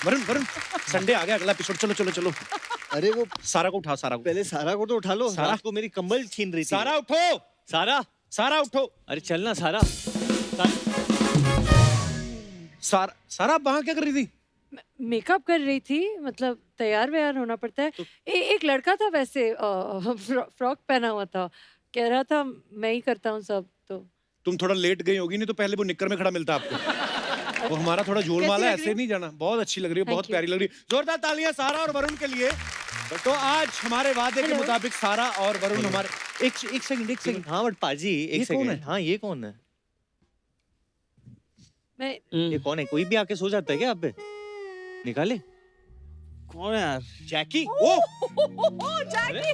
Varun Varun Sunday आ गया, अगला episode. चलो चलो चलो। अरे वो सारा को उठा, सारा को। पहले सारा को तो उठा लो। सारा रात को मेरी कंबल छीन रही थी। सारा उठो, सारा, सारा उठो। अरे चलना सारा। सारा सारा आप वहाँ क्या कर रही थी? मेकअप कर रही थी, मतलब तैयार व्यार होना पड़ता है। एक लड़का था वैसे, फ्रॉक पहना हुआ था, कह रहा था मैं ही करता हूँ सब। तो तुम थोड़ा लेट गई होगी, नहीं तो पहले वो निक्कर में खड़ा मिलता आपको। वो हमारा थोड़ा जोर माला है, ऐसे नहीं जाना। बहुत अच्छी लग रही है, बहुत प्यारी लग रही है। जोरदार तालियां सारा और वरुण के लिए। तो आज हमारे वादे के मुताबिक सारा और वरुण हमारे एक सेकंड। हाँ बट पाजी एक सेकंड। हाँ ये कौन है? मैं ये कौन है? कोई भी आके सो जाता है क्या आप पे? निकाले। कौन है यार? जैकी। ओ जैकी।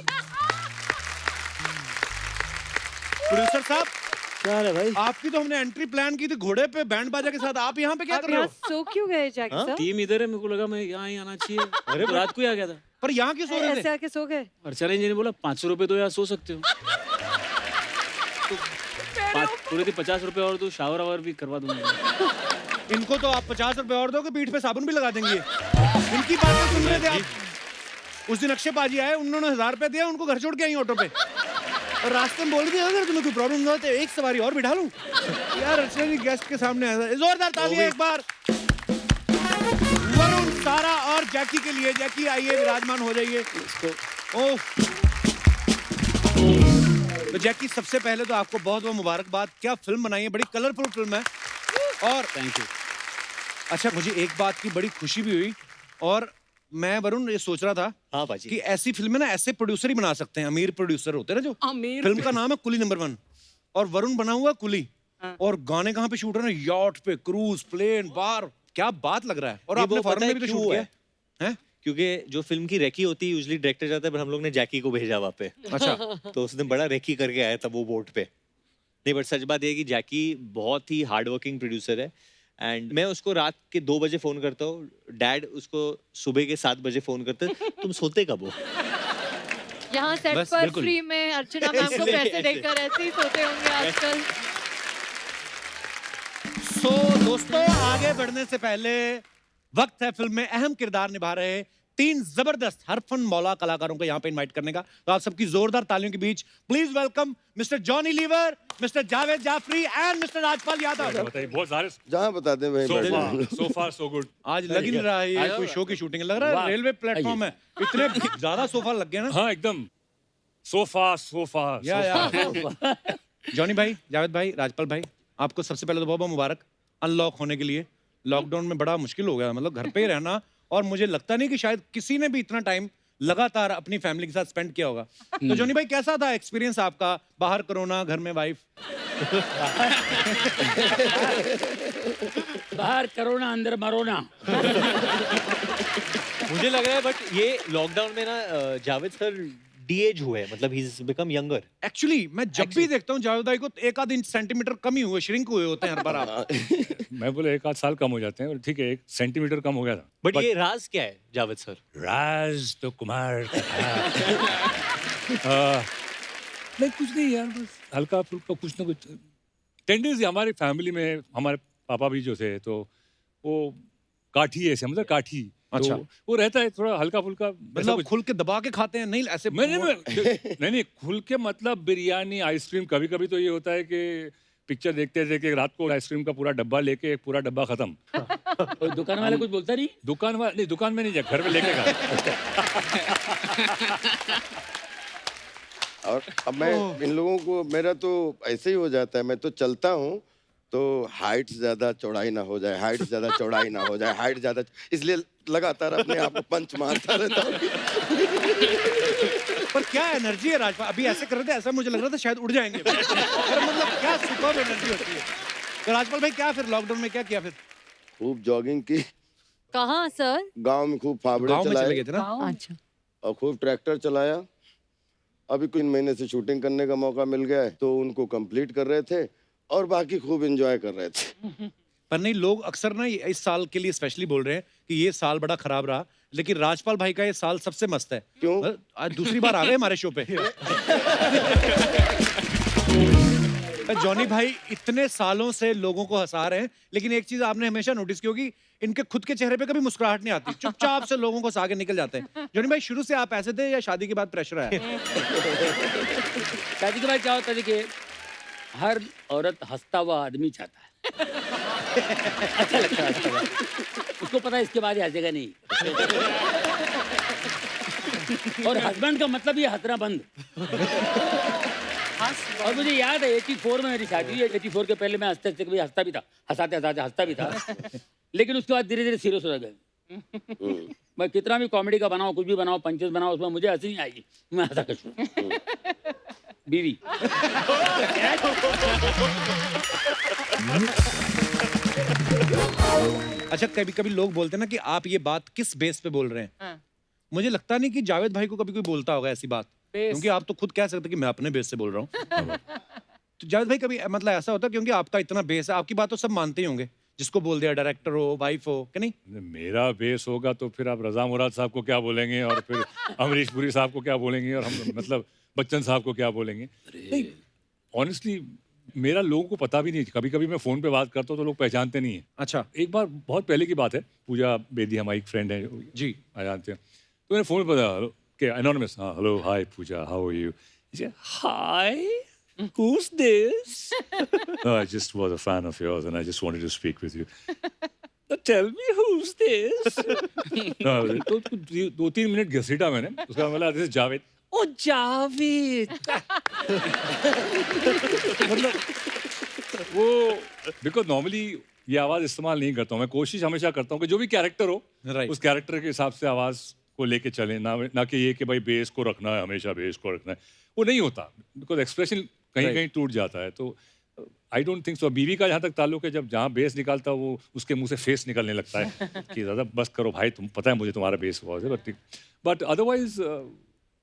प्रोड्यूसर साहब, क्या है भाई? आपकी तो हमने एंट्री प्लान की थी घोड़े पे बैंड बाजा के साथ, आप यहाँ पे क्या आप कर रहे यहाँ हो? सो क्यों गए जैकी साहब? टीम इधर है, मेरे को लगा मैं यहाँ ही आना चाहिए। अरे रात को ही आ गया था। पर यहाँ क्यों सो रहे ऐसे थे? आके सो गए? अर्चना जी ने बोला 500 रुपए तो यहाँ सो सकते हो। पूरे थे 50 रुपए और तो शावर आवर भी करवा दूंगा। इनको तो आप 50 रुपए और दोगे, पीठ पे साबुन भी लगा देंगे। इनकी बातें सुन रहे थे आप। उस दिन अक्षय पाजी आए, उन्होंने 1000 रुपए दिया, उनको घर छोड़ के आई ऑटो पे। और रास्ते में बोल दिया अगर तुम्हें कोई प्रॉब्लम ना हो तो एक सवारी और बिठा लूं। यार अर्चना जी गेस्ट के सामने आया था। जोरदार तालियां एक बार वरुण, सारा और जैकी के लिए। जैकी आइए, विराजमान हो जाइए। ओह तो जैकी, सबसे पहले तो आपको बहुत बहुत मुबारकबाद। क्या फिल्म बनाई है, बड़ी कलरफुल फिल्म है। और थैंक यू। अच्छा, मुझे एक बात की बड़ी खुशी भी हुई, और मैं वरुण ये सोच रहा था हाँ पाजी कि ऐसी फिल्में ना ऐसे प्रोड्यूसर ही बना सकते हैं, अमीर प्रोड्यूसर होते हैं ना जो। अमीर फिल्म का नाम है कुली नंबर 1 और वरुण बना हुआ कुली। और गाने कहाँ पे शूट हो रहे हैं? यॉट पे, क्रूज, प्लेन, बार। क्या बात लग रहा है। और आपने फॉरेन में भी तो शूट किया है। क्योंकि जो फिल्म की रेकी होती है यूजुअली डायरेक्टर जाता है, पर हम लोग ने जैकी को भेजा वहाँ पे। अच्छा। तो उसने बड़ा रेकी करके आया था वो बोट पे। नहीं बट सच बात ये है कि जैकी बहुत ही हार्ड वर्किंग प्रोड्यूसर है। एंड मैं उसको रात के 2 बजे फोन करता हूँ, डैड उसको सुबह के 7 बजे फोन करते हैं। तुम सोते कब हो? यहाँ सेट बस, पर बिल्कुल। फ्री में अर्चना मैम को पैसे देकर ऐसे ही सोते होंगे आजकल। सो दोस्तों, आगे बढ़ने से पहले वक्त है फिल्म में अहम किरदार निभा रहे 3 जबरदस्त हरफन मौला कलाकारों को यहाँ पे इनवाइट करने का। तो आप सबकी जोरदार तालियों के बीच please welcome mister Johnny Lever, mister Javed Jaffrey and mister Rajpal Yadav. बताइए, बहुत सारे जहाँ बताते हैं so far so good। आज लग ही नहीं रहा है ये कोई शो की शूटिंग, लग रहा है रेलवे प्लेटफॉर्म है। इतने ज्यादा सोफा लग गए ना। हाँ एकदम so far। या जॉनी भाई, जावेद भाई, राजपाल भाई, आपको सबसे पहले तो बहुत बहुत मुबारक अनलॉक होने के लिए। लॉकडाउन में बड़ा मुश्किल हो गया, मतलब घर पे ही रहना। और मुझे लगता नहीं कि शायद किसी ने भी इतना टाइम लगातार अपनी फैमिली के साथ स्पेंड किया होगा। तो जॉनी भाई, कैसा था एक्सपीरियंस आपका? बाहर कोरोना, घर में वाइफ। बाहर करोना अंदर मरोना। मुझे लग रहा है बट ये लॉकडाउन में ना जावेद सर डी-एज हुए, मतलब he is become younger. Actually मैं जब भी देखता हूँ जावेद भाई को, तो 1 आध इंच सेंटीमीटर कम ही हुए, श्रिंक हुए होते हैं हर बार आप। मैं बोले 1 आध साल कम हो जाते हैं, और ठीक है 1 सेंटीमीटर कम हो गया था। बट ये राज क्या है जावेद सर? राज तो कुमार का था। नहीं कुछ नहीं यार, बस हल्का फुल्का कुछ ना कुछ टेंडेंसी हमारी फैमिली में। हमारे पापा भी जो थे तो वो काठी ऐसे, मतलब काठी। अच्छा। तो वो रहता है थोड़ा हल्का फुल्का, मतलब खुल के दबा के खाते हैं? नहीं ऐसे नहीं खुल के, मतलब बिरयानी, आइसक्रीम। कभी कभी तो ये होता है कि पिक्चर देखते देखते रात को आइसक्रीम का पूरा डब्बा लेके, एक पूरा डब्बा खत्म। और दुकान वाले कुछ बोलता नहीं? दुकान वाले नहीं, दुकान में नहीं, घर में लेके गया। और अब मैं इन लोगों को, मेरा तो ऐसे ही हो जाता है। मैं तो चलता हूँ तो हाइट ज्यादा चौड़ाई ना हो जाए, हाइट ज्यादा चौड़ाई ना हो जाए, हाइट ज्यादा, इसलिए लगातार अपने आप को पंच मारता रहता हूँ। पर क्या एनर्जी है राजपाल, अभी ऐसे कर रहे थे, ऐसा मुझे लग रहा था शायद उड़ जाएंगे। पर मतलब क्या सुपर्ब एनर्जी होती है। तो राजपाल भाई, क्या फिर लॉकडाउन में क्या किया फिर? खूब जॉगिंग की, कहाँ सर? गांव में खूब फावड़े गांव में चले चलाए गए थे ना। अच्छा। और खूब ट्रैक्टर चलाया। अभी कुछ महीने से शूटिंग करने का मौका मिल गया है, तो उनको कंप्लीट कर रहे थे और बाकी खूब एंजॉय कर रहे थे। पर नहीं, लोग अक्सर ना इस साल के लिए स्पेशली बोल रहे हैं कि ये साल बड़ा खराब रहा, लेकिन राजपाल भाई का ये साल सबसे मस्त है। क्यों? आज दूसरी बार आ गए हमारे शो पे। जॉनी भाई इतने सालों से लोगों को हंसा रहे हैं, लेकिन एक चीज आपने हमेशा नोटिस की होगी, इनके खुद के चेहरे पे कभी मुस्कुराहट नहीं आती, चुपचाप से लोगों को आगे निकल जाते हैं। जॉनी भाई शुरू से आप ऐसे थे या शादी के बाद प्रेशर आया? शादी के बाद क्या होता है कि हर औरत हंसता हुआ आदमी चाहता है। अच्छा लगता है हंसता हुआ। उसको पता है इसके बाद ये हंसेगा नहीं। और हस्बैंड का मतलब ये हंसना बंद। और मुझे याद है 84 में मेरी शादी हुई है। 84 के पहले मैं हंसते हंसते कभी हंसता भी था, हंसाते हंसाते हंसता भी था, लेकिन उसके बाद धीरे धीरे सीरियस हो गए। मैं कितना भी कॉमेडी का बनाऊं, कुछ भी बनाऊं, पंचेस बनाऊं, उसमें मुझे हंसी नहीं आएगी, मैं हंसा कर छोड़ूं। बीवी अच्छा, कभी कभी लोग बोलते हैं ना कि आप ये बात किस बेस पे बोल रहे हैं। मुझे लगता नहीं कि जावेद भाई को कभी कोई बोलता होगा ऐसी बात, क्योंकि आप तो खुद कह सकते कि मैं अपने बेस से बोल रहा हूँ। तो जावेद भाई कभी मतलब ऐसा होता है, क्योंकि आपका इतना बेस है, आपकी बात तो सब मानते ही होंगे, जिसको बोल दिया, डायरेक्टर हो, वाइफ हो, कि नहीं? मेरा बेस होगा तो फिर आप रजा मुराद साहब को क्या बोलेंगे, और फिर अमरीश पुरी साहब को क्या बोलेंगे, और हम मतलब बच्चन साहब को क्या बोलेंगे। नहीं, ऑनेस्टली मेरा लोगों को पता भी नहीं। कभी कभी मैं फोन पे बात करता हूँ तो लोग पहचानते नहीं है। अच्छा। एक बार बहुत पहले की बात है, पूजा बेदी हमारी एक फ्रेंड है जी, आ जानते हैं, तो मैंने फोन पे बताया कि एनोनिमस, हाँ hello hi Pooja, how are you? Hi, who's this? No, I just was a fan of yours and I just wanted to speak with you. Tell me who's this? No, तो 2-3 minute घसीटा मैंने, उसका बोला this is Javed. ओ जावेद। मतलब वो because normally ये आवाज इस्तेमाल नहीं करता हूँ मैं। कोशिश हमेशा करता हूँ कि जो भी कैरेक्टर हो, Right. उस कैरेक्टर के हिसाब से आवाज को लेके चले, ना कि ये कि भाई बेस को रखना है, हमेशा बेस को रखना है, वो नहीं होता, बिकॉज एक्सप्रेशन कहीं कहीं टूट जाता है। तो आई डोंट थिंक सो। बीवी का जहाँ तक ताल्लुक है, जब जहाँ बेस निकालता है वो उसके मुंह से फेस निकलने लगता है कि दादा बस करो भाई, तुम पता है मुझे तुम्हारा बेस बहुत है, बट अदरवाइज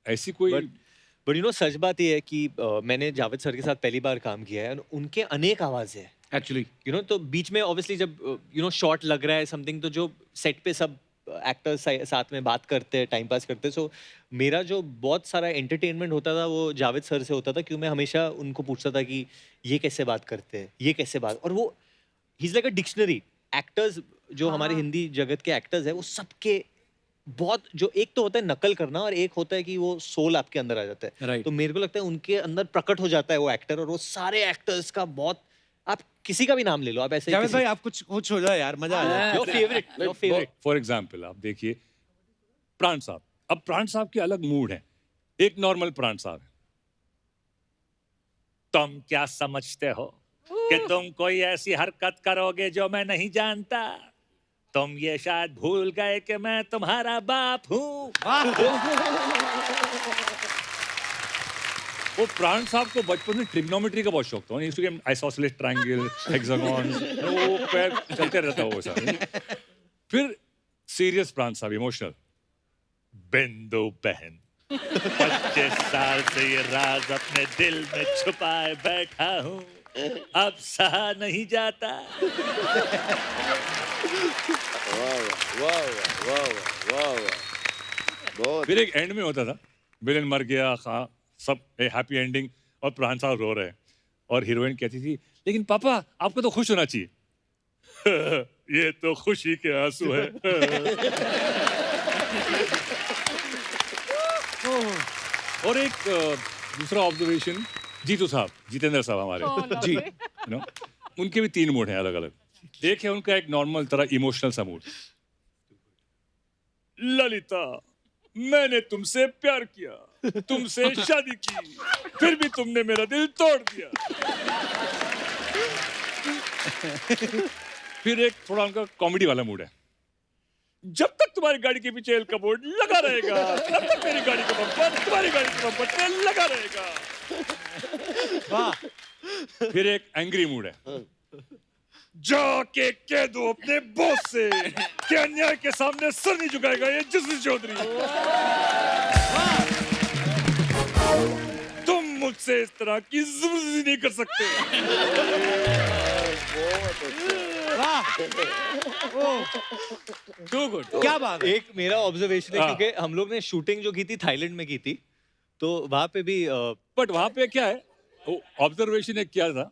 ऐसी कोई बट यू नो सच बात ये है कि मैंने जावेद सर के साथ पहली बार काम किया है, उनके अनेक आवाज़ है एक्चुअली। You know. तो बीच में ऑब्वियसली जब यू नो शॉट लग रहा है समथिंग, तो जो सेट पे सब एक्टर्स साथ में बात करते हैं, टाइम पास करते हैं, सो मेरा जो बहुत सारा एंटरटेनमेंट होता था वो जावेद सर से होता था, क्योंकि मैं हमेशा उनको पूछता था कि ये कैसे बात करते हैं, ये कैसे बात, और वो he is like a dictionary. Actors जो हमारे हिंदी जगत के एक्टर्स हैं, वो सबके बहुत, जो एक तो होता है नकल करना और एक होता है कि वो सोल आपके अंदर आ जाता है। Right. तो मेरे को लगता है उनके अंदर प्रकट हो जाता है वो एक्टर, और वो सारे एक्टर्स का बहुत, आप किसी का भी नाम ले लो, आप ऐसे जावेद भाई आप कुछ हो जाए यार, मजा आ जाए। योर फेवरेट फॉर एग्जाम्पल आप देखिए प्राण साहब। अब प्राण साहब के अलग मूड है, एक नॉर्मल प्राण साहब है। तुम क्या समझते हो कि तुम कोई ऐसी हरकत करोगे जो मैं नहीं जानता? तुम ये शायद भूल गए कि मैं तुम्हारा बाप हूँ। वो प्राण साहब को बचपन में ट्रिग्नोमेट्री का बहुत शौक था, आइसोसेलेस ट्रायंगल, हेक्सागॉन, वो पैर चलते रहता वो सब। फिर सीरियस प्राण साहब, इमोशनल, बिंदु बहन 25 साल से ये राज अपने दिल में छुपाए बैठा हूँ, अब सहा नहीं जाता। बहुत फिर एक एंड में होता था, विलेन मर गया, सब हैप्पी एंडिंग, और प्राण साहब रो रहे हैं, और हीरोइन कहती थी लेकिन पापा आपको तो खुश होना चाहिए। ये तो खुशी के आंसू है। और एक दूसरा ऑब्जर्वेशन, जीतू साहब, जितेंद्र साहब हमारे जी, यू नो, उनके भी 3 मूड हैं अलग अलग। एक है उनका एक नॉर्मल तरह इमोशनल सा मूड, ललिता मैंने तुमसे प्यार किया, तुमसे शादी की, फिर भी तुमने मेरा दिल तोड़ दिया। फिर एक थोड़ा उनका कॉमेडी वाला मूड है, जब तक तुम्हारी गाड़ी के पीछे एल कबोर्ड लगा रहेगा, तब तक मेरी गाड़ी का बम्पर तुम्हारी गाड़ी के बम्पर पे लगा रहेगा। वाह। फिर एक एंग्री मूड है, जाके कह दो अपने बॉस से कि अन्याय के सामने सर नहीं झुकाएगा ये जस्टिस चौधरी। तुम मुझसे इस तरह की जबरदस्ती नहीं कर सकते। टू गुड, क्या बात है। एक मेरा ऑब्जर्वेशन है, हाँ। क्योंकि हम लोग ने शूटिंग जो की थी थाईलैंड में की थी, तो वहां पे भी बट वहां पे क्या है, ऑब्जर्वेशन एक क्या था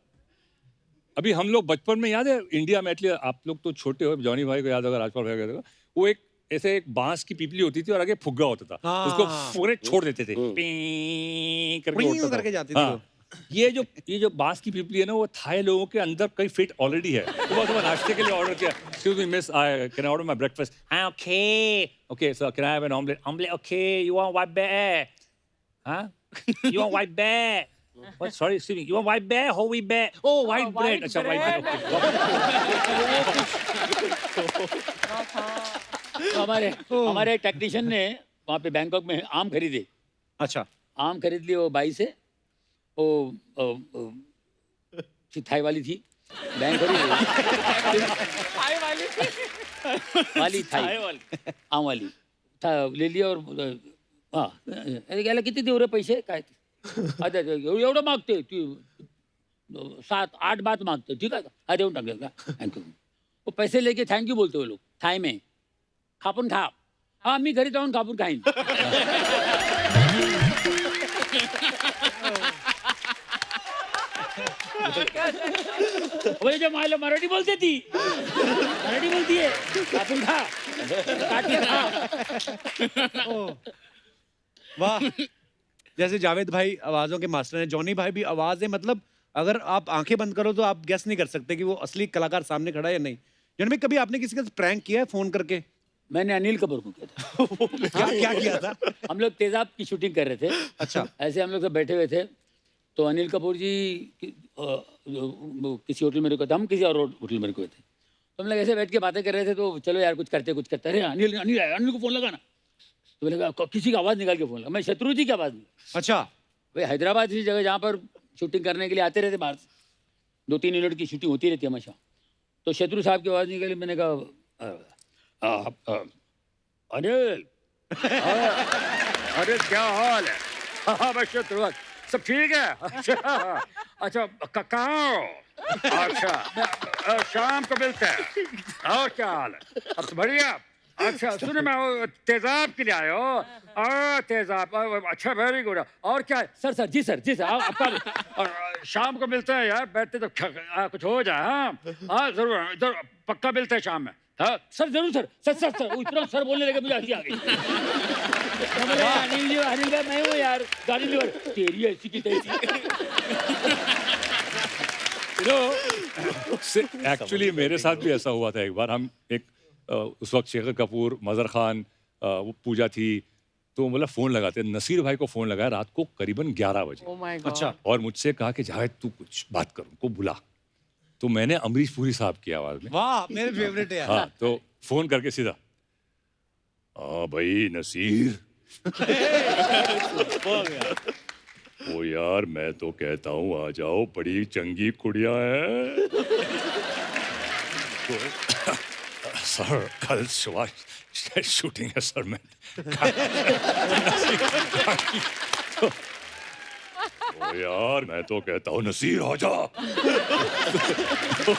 अभी हम लोग बचपन में याद है इंडिया में, एटलीस्ट आप लोग तो छोटे हो, जॉनी भाई को याद होगा, राजपाल भाई को याद होगा, वो एक ऐसे एक बांस की पीपली होती थी और आगे फुग्गा होता था, हाँ। उसको पूरे छोड़ देते थे, पीं करके प्रीं उड़ता था। करके जाती थी हाँ। वो। ये जो बांस की पीपली है ना, वो थाई लोगों के अंदर कहीं फिट ऑलरेडी है। सुबह सुबह नाश्ते के लिए ऑर्डर किया, excuse me miss, I can I order my breakfast? हाँ okay okay sir, can I have an omelette okay, you want white bread? हाँ you want white bread? What? Sorry, excuse me. You want white bear, whole wheat bear? Oh, white bread. अच्छा, white bread. तो हमारे technician ने वहाँ पे Bangkok में आम खरीदे, अच्छा, आम खरीद लिए वो बाई से, वो थाई वाली थी, बैंक वाली थाई आम वाली था, ले लिया और हाँ गेला किती देऊ रे पैसे काय ते? अच्छा एवढं मागते ती 7-8 बात मागते, ठीक आहे का? हा देऊन टाकले का? थँक्यू. वो पैसे लेके थँक्यू बोलते वो लोग थाई में. खापून खा. हा मी घरी जाऊन खापून खाईन. वही जो मायला मराठी बोलते ती, मराठी बोलतीये, कापून खा, काट के खा. वाह। जैसे जावेद भाई आवाजों के मास्टर हैं, जॉनी भाई भी आवाज है, मतलब अगर आप आंखें बंद करो तो आप गेस नहीं कर सकते कि वो असली कलाकार सामने खड़ा है या नहीं। जॉनी भाई, कभी आपने किसी का प्रैंक किया है फोन करके? मैंने अनिल कपूर को किया था. क्या किया था? हम लोग तेजाब की शूटिंग कर रहे थे. अच्छा, ऐसे हम लोग सब बैठे हुए थे, तो अनिल कपूर जी किसी होटल में रुके थे, हम किसी और होटल में रुके थे. तो हम लोग ऐसे बैठ के बातें कर रहे थे, तो चलो यार कुछ करते. अरे अनिल अनिल अनिल को फोन लगा ना. तो मैंने कहा किसी की आवाज़ निकाल के फोन लगा. मैं शत्रु जी की आवाज़ नहीं. अच्छा, भाई हैदराबाद जैसी जगह जहाँ पर शूटिंग करने के लिए आते रहते बाहर से, 2-3 मिनट की शूटिंग होती रहती है हमेशा. तो शत्रु साहब की आवाज़ निकली. मैंने कहा अनिल, अरे क्या हाल है? हाँ भाई शत्रु, सब ठीक है? अच्छा कहाँ हो? अच्छा शाम को मिलते हैं. और क्या हाल है? अब तो बढ़िया. अच्छा सुने, मैं तेजाब के लिए आया हो. तेजाब, अच्छा वेरी गुड. और क्या? सर जी सर आपका शाम को मिलते हैं यार, बैठते तो कुछ हो जाए. हाँ जरूर, इधर पक्का मिलते हैं शाम में. हाँ सर जरूर सर. इतना सर बोलने लगे, मुझे हंसी आ गई. अनिल भाई मैं हूँ यार, गाड़ी लीवर तेरी ऐसी की तैसी. एक्चुअली मेरे साथ भी ऐसा हुआ था एक बार. हम एक उस वक्त शेखर कपूर, मजहर खान, वो पूजा थी, तो मतलब फ़ोन लगाते. नसीर भाई को फ़ोन लगाया रात को करीबन 11 बजे. Oh my God. अच्छा, और मुझसे कहा कि जावेद तू कुछ बात कर, उनको बुला. तो मैंने अमरीश पुरी साहब की आवाज़ में, वाह, मेरे फेवरेट है यार। हाँ, तो फ़ोन करके सीधा, हाँ भाई नसीर. ओ यार मैं तो कहता हूँ आ जाओ, बड़ी चंगी कुड़िया है. सर कल सुबह शूटिंग है सर. मैं ओ यार मैं तो कहता हूँ नसीर आ जा. तो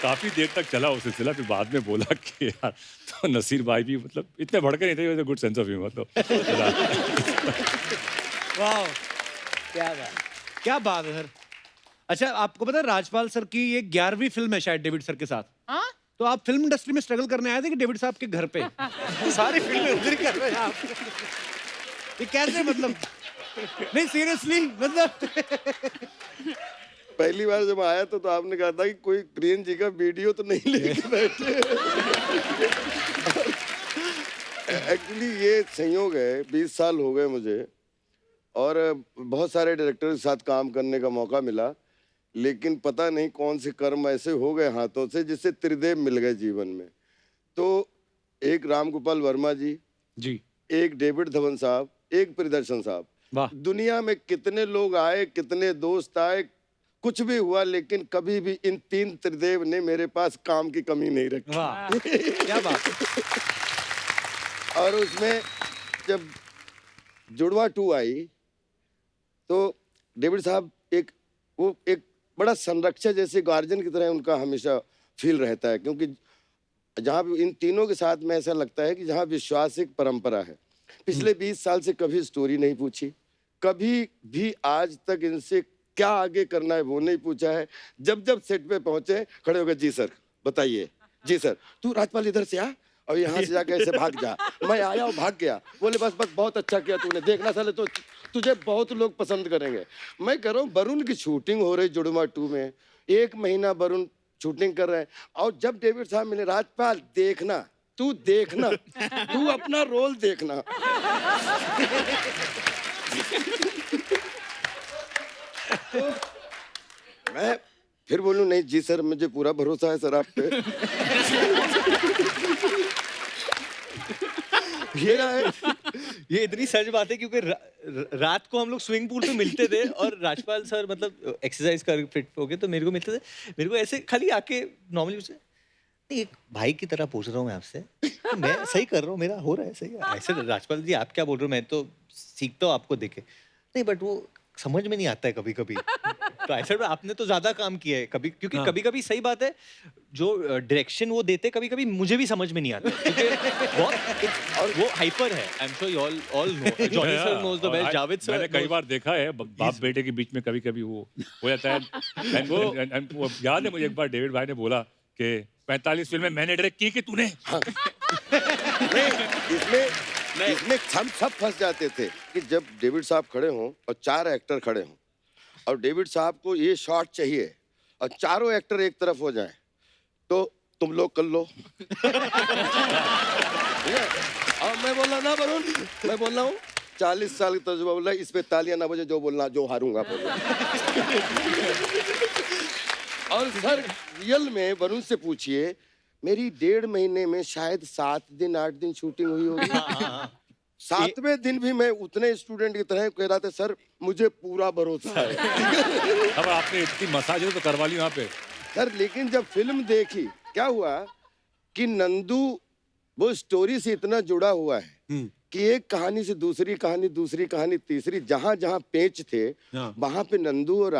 काफी देर तक चला वो सिलसिला. फिर बाद में बोला कि यार, तो नसीर भाई भी मतलब इतने भड़के नहीं थे, गुड सेंस ऑफ ह्यूमर. तो वाह, क्या बात. क्या बात है सर. अच्छा, आपको पता है राजपाल सर की ये 11वीं फिल्म है शायद डेविड सर के साथ. हाँ? तो आप फिल्म इंडस्ट्री में स्ट्रगल करने आए थे कि डेविड साहब के घर पे? सारी फिल्में उधर ही कर रहे हैं आप. ये कैसे, मतलब नहीं सीरियसली, मतलब पहली बार जब आया तो आपने कहा था कि कोई प्रियन जी का वीडियो तो नहीं लेके बैठे. एक्चुअली ये संयोग है, 20 साल हो गए मुझे और बहुत सारे डायरेक्टर के साथ काम करने का मौका मिला, लेकिन पता नहीं कौन से कर्म ऐसे हो गए हाथों से जिससे त्रिदेव मिल गए जीवन में. तो एक राम गोपाल वर्मा जी, एक डेविड धवन साहब, एक प्रियदर्शन साहब. वाह. दुनिया में कितने लोग आए, कितने दोस्त आए, कुछ भी हुआ, लेकिन कभी भी इन 3 त्रिदेव ने मेरे पास काम की कमी नहीं रखी. वाह, क्या बात. और उसमें जब जुड़वा 2 आई तो डेविड साहब एक बड़ा संरक्षक जैसे गार्जियन की तरह उनका हमेशा फील रहता है, क्योंकि जहाँ भी इन तीनों के साथ में ऐसा लगता है कि जहाँ विश्वास एक परंपरा है. पिछले 20 साल से कभी स्टोरी नहीं पूछी, कभी भी आज तक इनसे क्या आगे करना है वो नहीं पूछा है। जब जब सेट पे पहुंचे खड़े हो गए, जी सर बताइए, जी सर तू राजपाल इधर से आ और यहाँ से जाके ऐसे भाग जा। मैं आया और भाग गया। बोले बस बस बहुत अच्छा किया तूने, देखना साले तो तुझे बहुत लोग पसंद करेंगे। मैं कह रहा हूँ वरुण की शूटिंग हो रही जुड़वा 2 में, 1 महीना वरुण शूटिंग कर रहे हैं और जब डेविड साहब मिले, राजपाल देखना, तू देखना, तू अपना रोल देखना। तो मैं फिर बोलूं नहीं जी सर मुझे पूरा भरोसा है सर आप पे। ये इतनी सच बात है क्योंकि रात को हम लोग स्विमिंग पूल पे मिलते थे और राजपाल सर मतलब एक्सरसाइज कर फिट हो गए तो मेरे को मिलते थे, मेरे को ऐसे खाली आके नॉर्मली उससे नहीं, एक भाई की तरह पूछ रहा हूँ मैं आपसे, मैं सही कर रहा हूँ, मेरा हो रहा है सही है। ऐसे राजपाल जी आप क्या बोल रहे हो, मैं तो सीखता हूँ आपको देखे, नहीं बट वो समझ में नहीं आता है कभी कभी। तो ऐसे में आपने तो ज्यादा काम किया है कभी, क्योंकि हाँ। कभी कभी सही बात है जो डायरेक्शन वो देते कभी कभी मुझे भी समझ में नहीं आता क्योंकि और वो हाइपर है। I am sure you all know, Johnny sir knows the best, Javed sir मैंने कई बार देखा है बाप बेटे के बीच में कभी कभी वो हो जाता है। वो याद है मुझे एक बार डेविड भाई ने बोला कि 45 फिल्में मैंने डायरेक्ट की कि तूने। इसमें हम सब फंस जाते थे कि जब डेविड साहब खड़े हों और 4 एक्टर खड़े हों और डेविड साहब को ये शॉट चाहिए और चारों एक्टर एक तरफ हो जाएं, तो तुम लोग कर लो। ठीक है? और मैं बोला ना वरुण, मैं बोल रहा हूँ 40 साल का तजुर्बा, बोला इस पे तालियां ना बजे, जो बोलना जो हारूंगा बोलो। और सर रियल में वरुण से पूछिए, मेरी 1.5 महीने में शायद 7 दिन 8 दिन शूटिंग हुई होगी। 7वें दिन भी मैं उतने स्टूडेंट की तरह कह रहा था सर मुझे पूरा भरोसा है। अब आपने इतनी मसाज तो करवा ली वहाँ पे सर, लेकिन जब फिल्म देखी क्या हुआ कि नंदू वो स्टोरी से इतना जुड़ा हुआ है कि एक कहानी से दूसरी कहानी, दूसरी कहानी तीसरी, जहां जहां पेच थे वहां पे नंदू और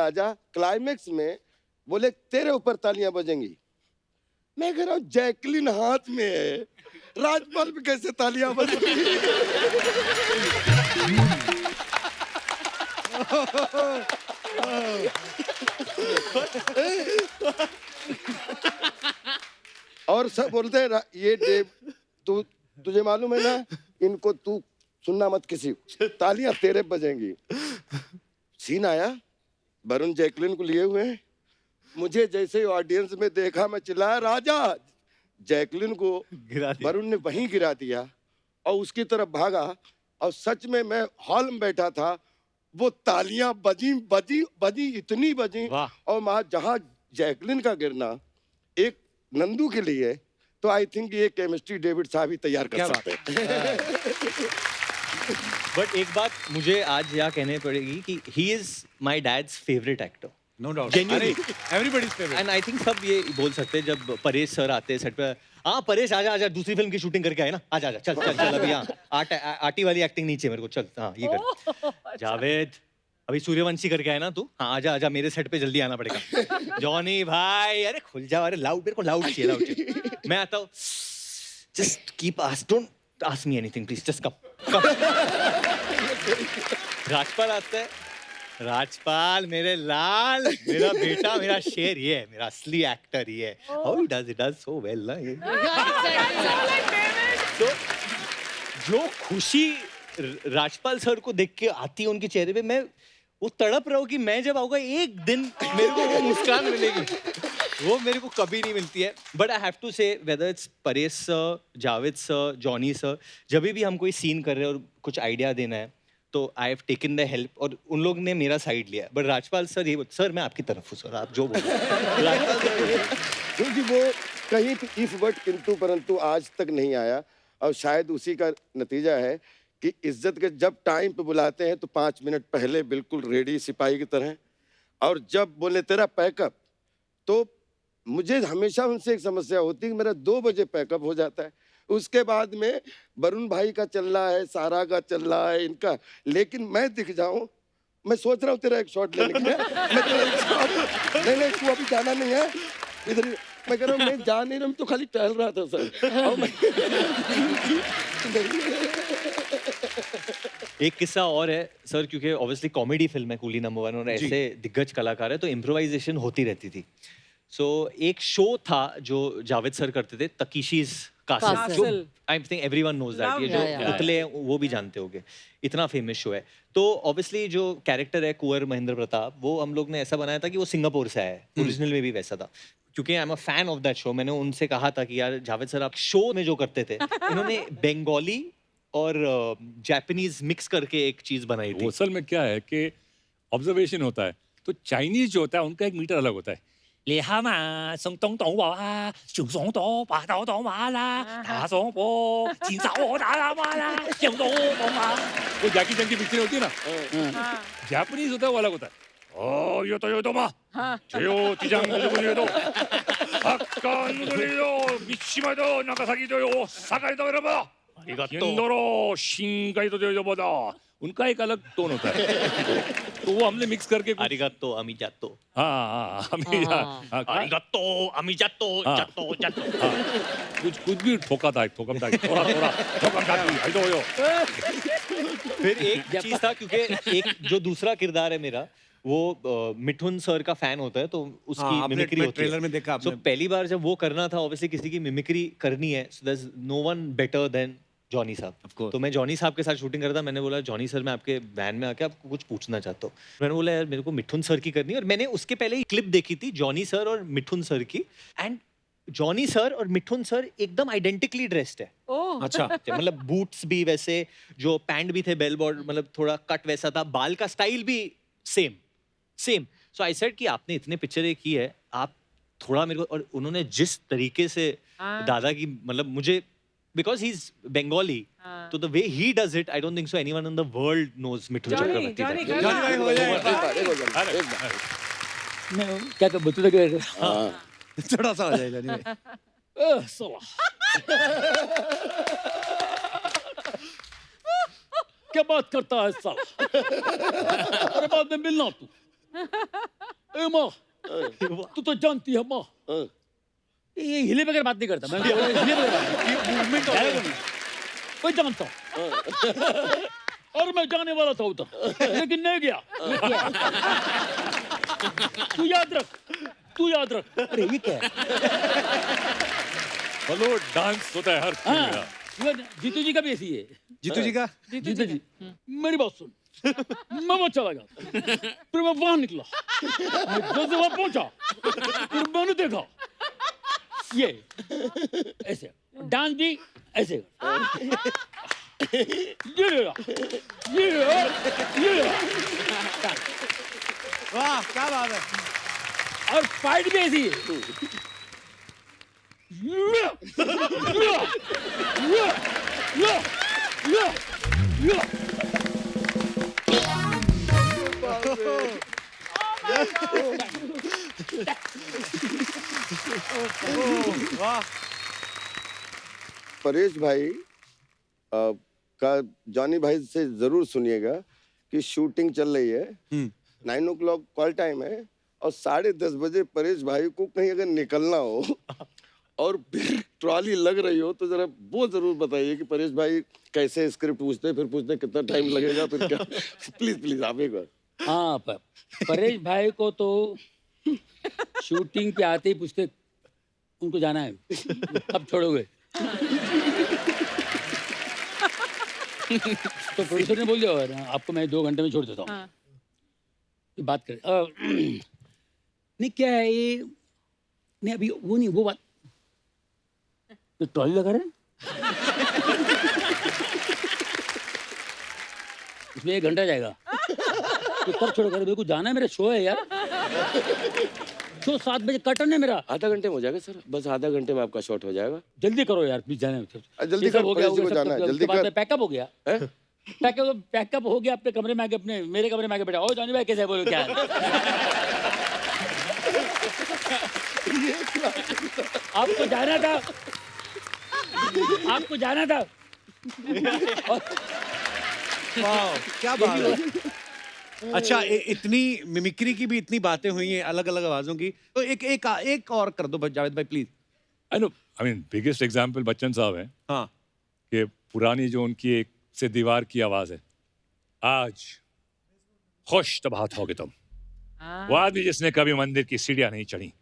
राजा क्लाइमेक्स में बोले तेरे ऊपर तालियां बजेंगी। मैं कह रहा हूँ जैकलिन हाथ में है, राजपाल पे कैसे तालियां बजेंगी? और सब बोलते हैं ये डेव तुझे मालूम है ना, इनको तू सुनना मत किसी को, तालियां तेरे बजेंगी। सीन आया, वरुण जैकलिन को लिए हुए हैं, मुझे जैसे ऑडियंस में देखा मैं चिल्लाया राजा, जैकलिन को वरुण ने वहीं गिरा दिया और उसकी तरफ भागा और सच में मैं हॉल में बैठा था, वो तालियां बजी इतनी बजी और वहां जहां जैकलिन का गिरना एक नंदू के लिए, तो आई थिंक ये केमिस्ट्री डेविड साहब ही तैयार कर सकते हैं। बट एक बात मुझे आज यहाँ कहने पड़ेगी कि he is my dad's favourite actor, no doubt, Genuinely. Everybody's favourite. And I think सब ये बोल सकते हैं जब परेश सर आते हैं सेट पे, हाँ परेश आजा आजा, दूसरी फिल्म की शूटिंग करके आए ना, आजा आजा चल चल चल, अभी यहाँ आटी वाली एक्टिंग नीचे मेरे को, चल हाँ ये कर। जावेद अभी सूर्यवंशी करके आए ना तू, हाँ आजा आजा मेरे सेट पे जल्दी आना पड़ेगा। जॉनी भाई अरे खुल जा, अरे लाउड, मेरे को लाउड चाहिए। मैं आता हूँ, just keep don't ask me anything please, just come. Rajpal आता है, राजपाल मेरे लाल, मेरा बेटा, मेरा शेर, ये है मेरा असली एक्टर, ये है। How he does so well ना ये। तो जो खुशी राजपाल सर को देख के आती है उनके चेहरे पे, मैं वो तड़प रहा हूँ कि मैं जब आऊंगा एक दिन मेरे को वो मुस्कान मिलेगी, वो मेरे को कभी नहीं मिलती है। बट आई हैव टू से whether it's Paresh sir, Javed sir, Johnny sir, जब भी हम कोई सीन कर रहे हैं और कुछ आइडिया देना है तो I have taken the help और उन लोग ने मेरा साइड लिया। बट राजपाल सर ये सर मैं आपकी तरफ हूँ सर, आप जो बोलो। क्योंकि वो कहीं इफ बट किंतु परंतु आज तक नहीं आया और शायद उसी का नतीजा है कि इज्जत के जब टाइम पे बुलाते हैं तो 5 मिनट पहले बिल्कुल रेडी सिपाही की तरह, और जब बोले तेरा पैकअप, तो मुझे हमेशा उनसे एक समस्या होती है कि मेरा 2 बजे पैकअप हो जाता है, उसके बाद में वरुण भाई का चल रहा है, सारा का चल रहा है, इनका, लेकिन मैं दिख जाऊं, मैं सोच रहा हूँ तेरा एक शॉट लेने के लिए, मैं तेरा एक शॉट नहीं तू अभी जाना नहीं है इधर, मैं कह रहा हूँ मैं जा नहीं रहा, मैं तो खाली टहल रहा था सर। एक किस्सा और है सर, क्योंकि ऑब्वियसली कॉमेडी फिल्म है कूली नंबर 1 और ऐसे दिग्गज कलाकार है तो इम्प्रोवाइजेशन होती रहती थी। सो एक शो था जो जावेद सर करते थे, तकीशीज कासल, जो Castle. I think everyone knows that, ये जो Yeah, yeah. पुतले हैं वो भी जानते होंगे, इतना फेमस शो है। तो ऑब्वियसली जो कैरेक्टर है कुंवर महेंद्र प्रताप, वो हम लोग ने ऐसा बनाया था कि वो सिंगापुर से आया है, ओरिजिनल में भी वैसा था। क्योंकि I am a fan of that show, मैंने उनसे कहा था कि यार जावेद सर आप शो में जो करते थे, इन्होंने बंगाली और जापानीज मिक्स करके एक चीज बनाई वो थी। असल में क्या है कि ऑब्जर्वेशन होता है, तो चाइनीज जो होता है उनका एक मीटर अलग होता है। लेहामा संतों तो वाला सुसों तो पादो तो वाला तासों पो चिंसाओ दाला वाला क्यों मा, वो जैकी चैन की पिक्चर होती है ना, जापानीज होता है वो अलग होता है। ओ यो तो मा 제요 디장군요 학간군요 미치마도 나가사기도요 사가이도 여러분 인도로 신가이도 여러분, उनका एक अलग टोन होता है। तो वो हमने मिक्स करके कुछ- आरिगातो अमीजातो, हाँ आरिगातो अमीजातो हाँ। जातो जातो। कुछ भी ठोका था थोड़ा ठोका था आइदोयो। फिर एक चीज था, क्योंकि एक जो दूसरा किरदार है मेरा, वो मिठुन सर का फैन होता है, तो उसकी हाँ, आपने मिमिक्री होती ट्रेलर है। में देखा So, आपने। पहली बार जब वो करना था, ऑब्वियसली किसी की मिमिक्री करनी है, so there is no one better than Johnny sahab. Of course. तो मैं जॉनी साहब के साथ शूटिंग कर रहा था, मैंने बोला जॉनी सर मैं आपके वैन में आके आपको कुछ पूछना चाहता हूँ। मैंने बोला यार मेरे को मिठुन सर की करनी है, और मैंने उसके पहले ही क्लिप देखी थी जॉनी सर और मिठुन सर की, एंड जॉनी सर और मिठुन सर एकदम आइडेंटिकली ड्रेस्ड है। ओह अच्छा, मतलब बूट्स भी वैसे, जो पैंट भी थे बेल बॉर्ड, मतलब थोड़ा कट वैसा था, बाल का स्टाइल भी सेम। सो आई सेड कि आपने इतने पिक्चरें की है, आप थोड़ा मेरे को, और उन्होंने जिस तरीके से दादा की, मतलब मुझे, बिकॉज ही इज बंगाली, तो the way he does it, I don't think so anyone in the world knows Mithun Chakraborty Johnny that way. Johnny भाई हो जाए एक बार, एक बार, एक बार। मैं क्या कर बतूता क्या हाँ, थोड़ा सा हो जाए जॉनी भाई। साला क्या बात करता है साला? अरे बाद में मिलना तू। ए माँ, तू तो जानती है माँ, हाँ। ये हिले बगैर बात नहीं करता मैं, हिले बगैर बात मूवमेंट कोई जानता हूँ। और मैं जाने वाला था उधर, लेकिन नहीं गया। तू याद रख। अरे ये क्या है? हेलो डांस होता है हर फिल्म हाँ, में। ये जीतू जी का भी ऐसी है। जीतू जी का जीतू जी, मेरी बात सुन। मैं वहाँ चला गया, फिर मैं वहां निकला, मैं जैसे वहां पहुंचा, फिर मैंने देखा ये ऐसे डांस भी ऐसे ये वाह क्या बात है। और फाइट भी ऐसी है। वाह परेश भाई का जॉनी भाई से जरूर सुनिएगा कि शूटिंग चल रही है, 9 o'clock कॉल टाइम है, और 10:30 बजे परेश भाई को कहीं अगर निकलना हो और फिर ट्रॉली लग रही हो, तो जरा वो जरूर बताइए कि परेश भाई कैसे स्क्रिप्ट पूछते हैं, फिर पूछते हैं कितना टाइम लगेगा, फिर क्या। प्लीज आप एक बार। हाँ, परेश भाई को तो शूटिंग पे आते ही पूछते उनको जाना है, कब छोड़ोगे? तो प्रोड्यूसर ने बोल दिया "और आपको मैं 2 घंटे में छोड़ देता हूँ। तो बात करें नहीं क्या है ये, नहीं अभी वो नहीं, वो बात तो ट्रॉली लगा रहे हैं? इसमें 1 घंटा जाएगा, तो कब छोड़ेगा? मेरे को जाना है, मेरा शो है यार, शो 7 बजे कर्टन है मेरा। आधा घंटे में हो जाएगा सर, बस आधा घंटे में आपका शॉट हो जाएगा। जल्दी करो यार प्लीज, जाना है। जल्दी ये सब कर, हो गया, परेश जी को जाना है, जल्दी कर। पैकअप हो गया, हैं? पैकअप हो गया, अपने कमरे में आके, अपने मेरे कमरे में आके बैठा। ओ जॉनी भाई कैसे है, बोलो क्या है? आपको जाना था, आपको जाना था। वाह क्या बात है। अच्छा इतनी मिमिक्री की भी इतनी बातें हुई हैं अलग अलग आवाजों की, तो एक और कर दो जावेद भाई please. I know, I mean biggest example Bachchan साहब हैं हाँ कि पुरानी जो उनकी एक से दीवार की आवाज है, आज खुश तबाहत होगे तुम। वो आदमी जिसने कभी मंदिर की सीढ़ियां नहीं चढ़ी,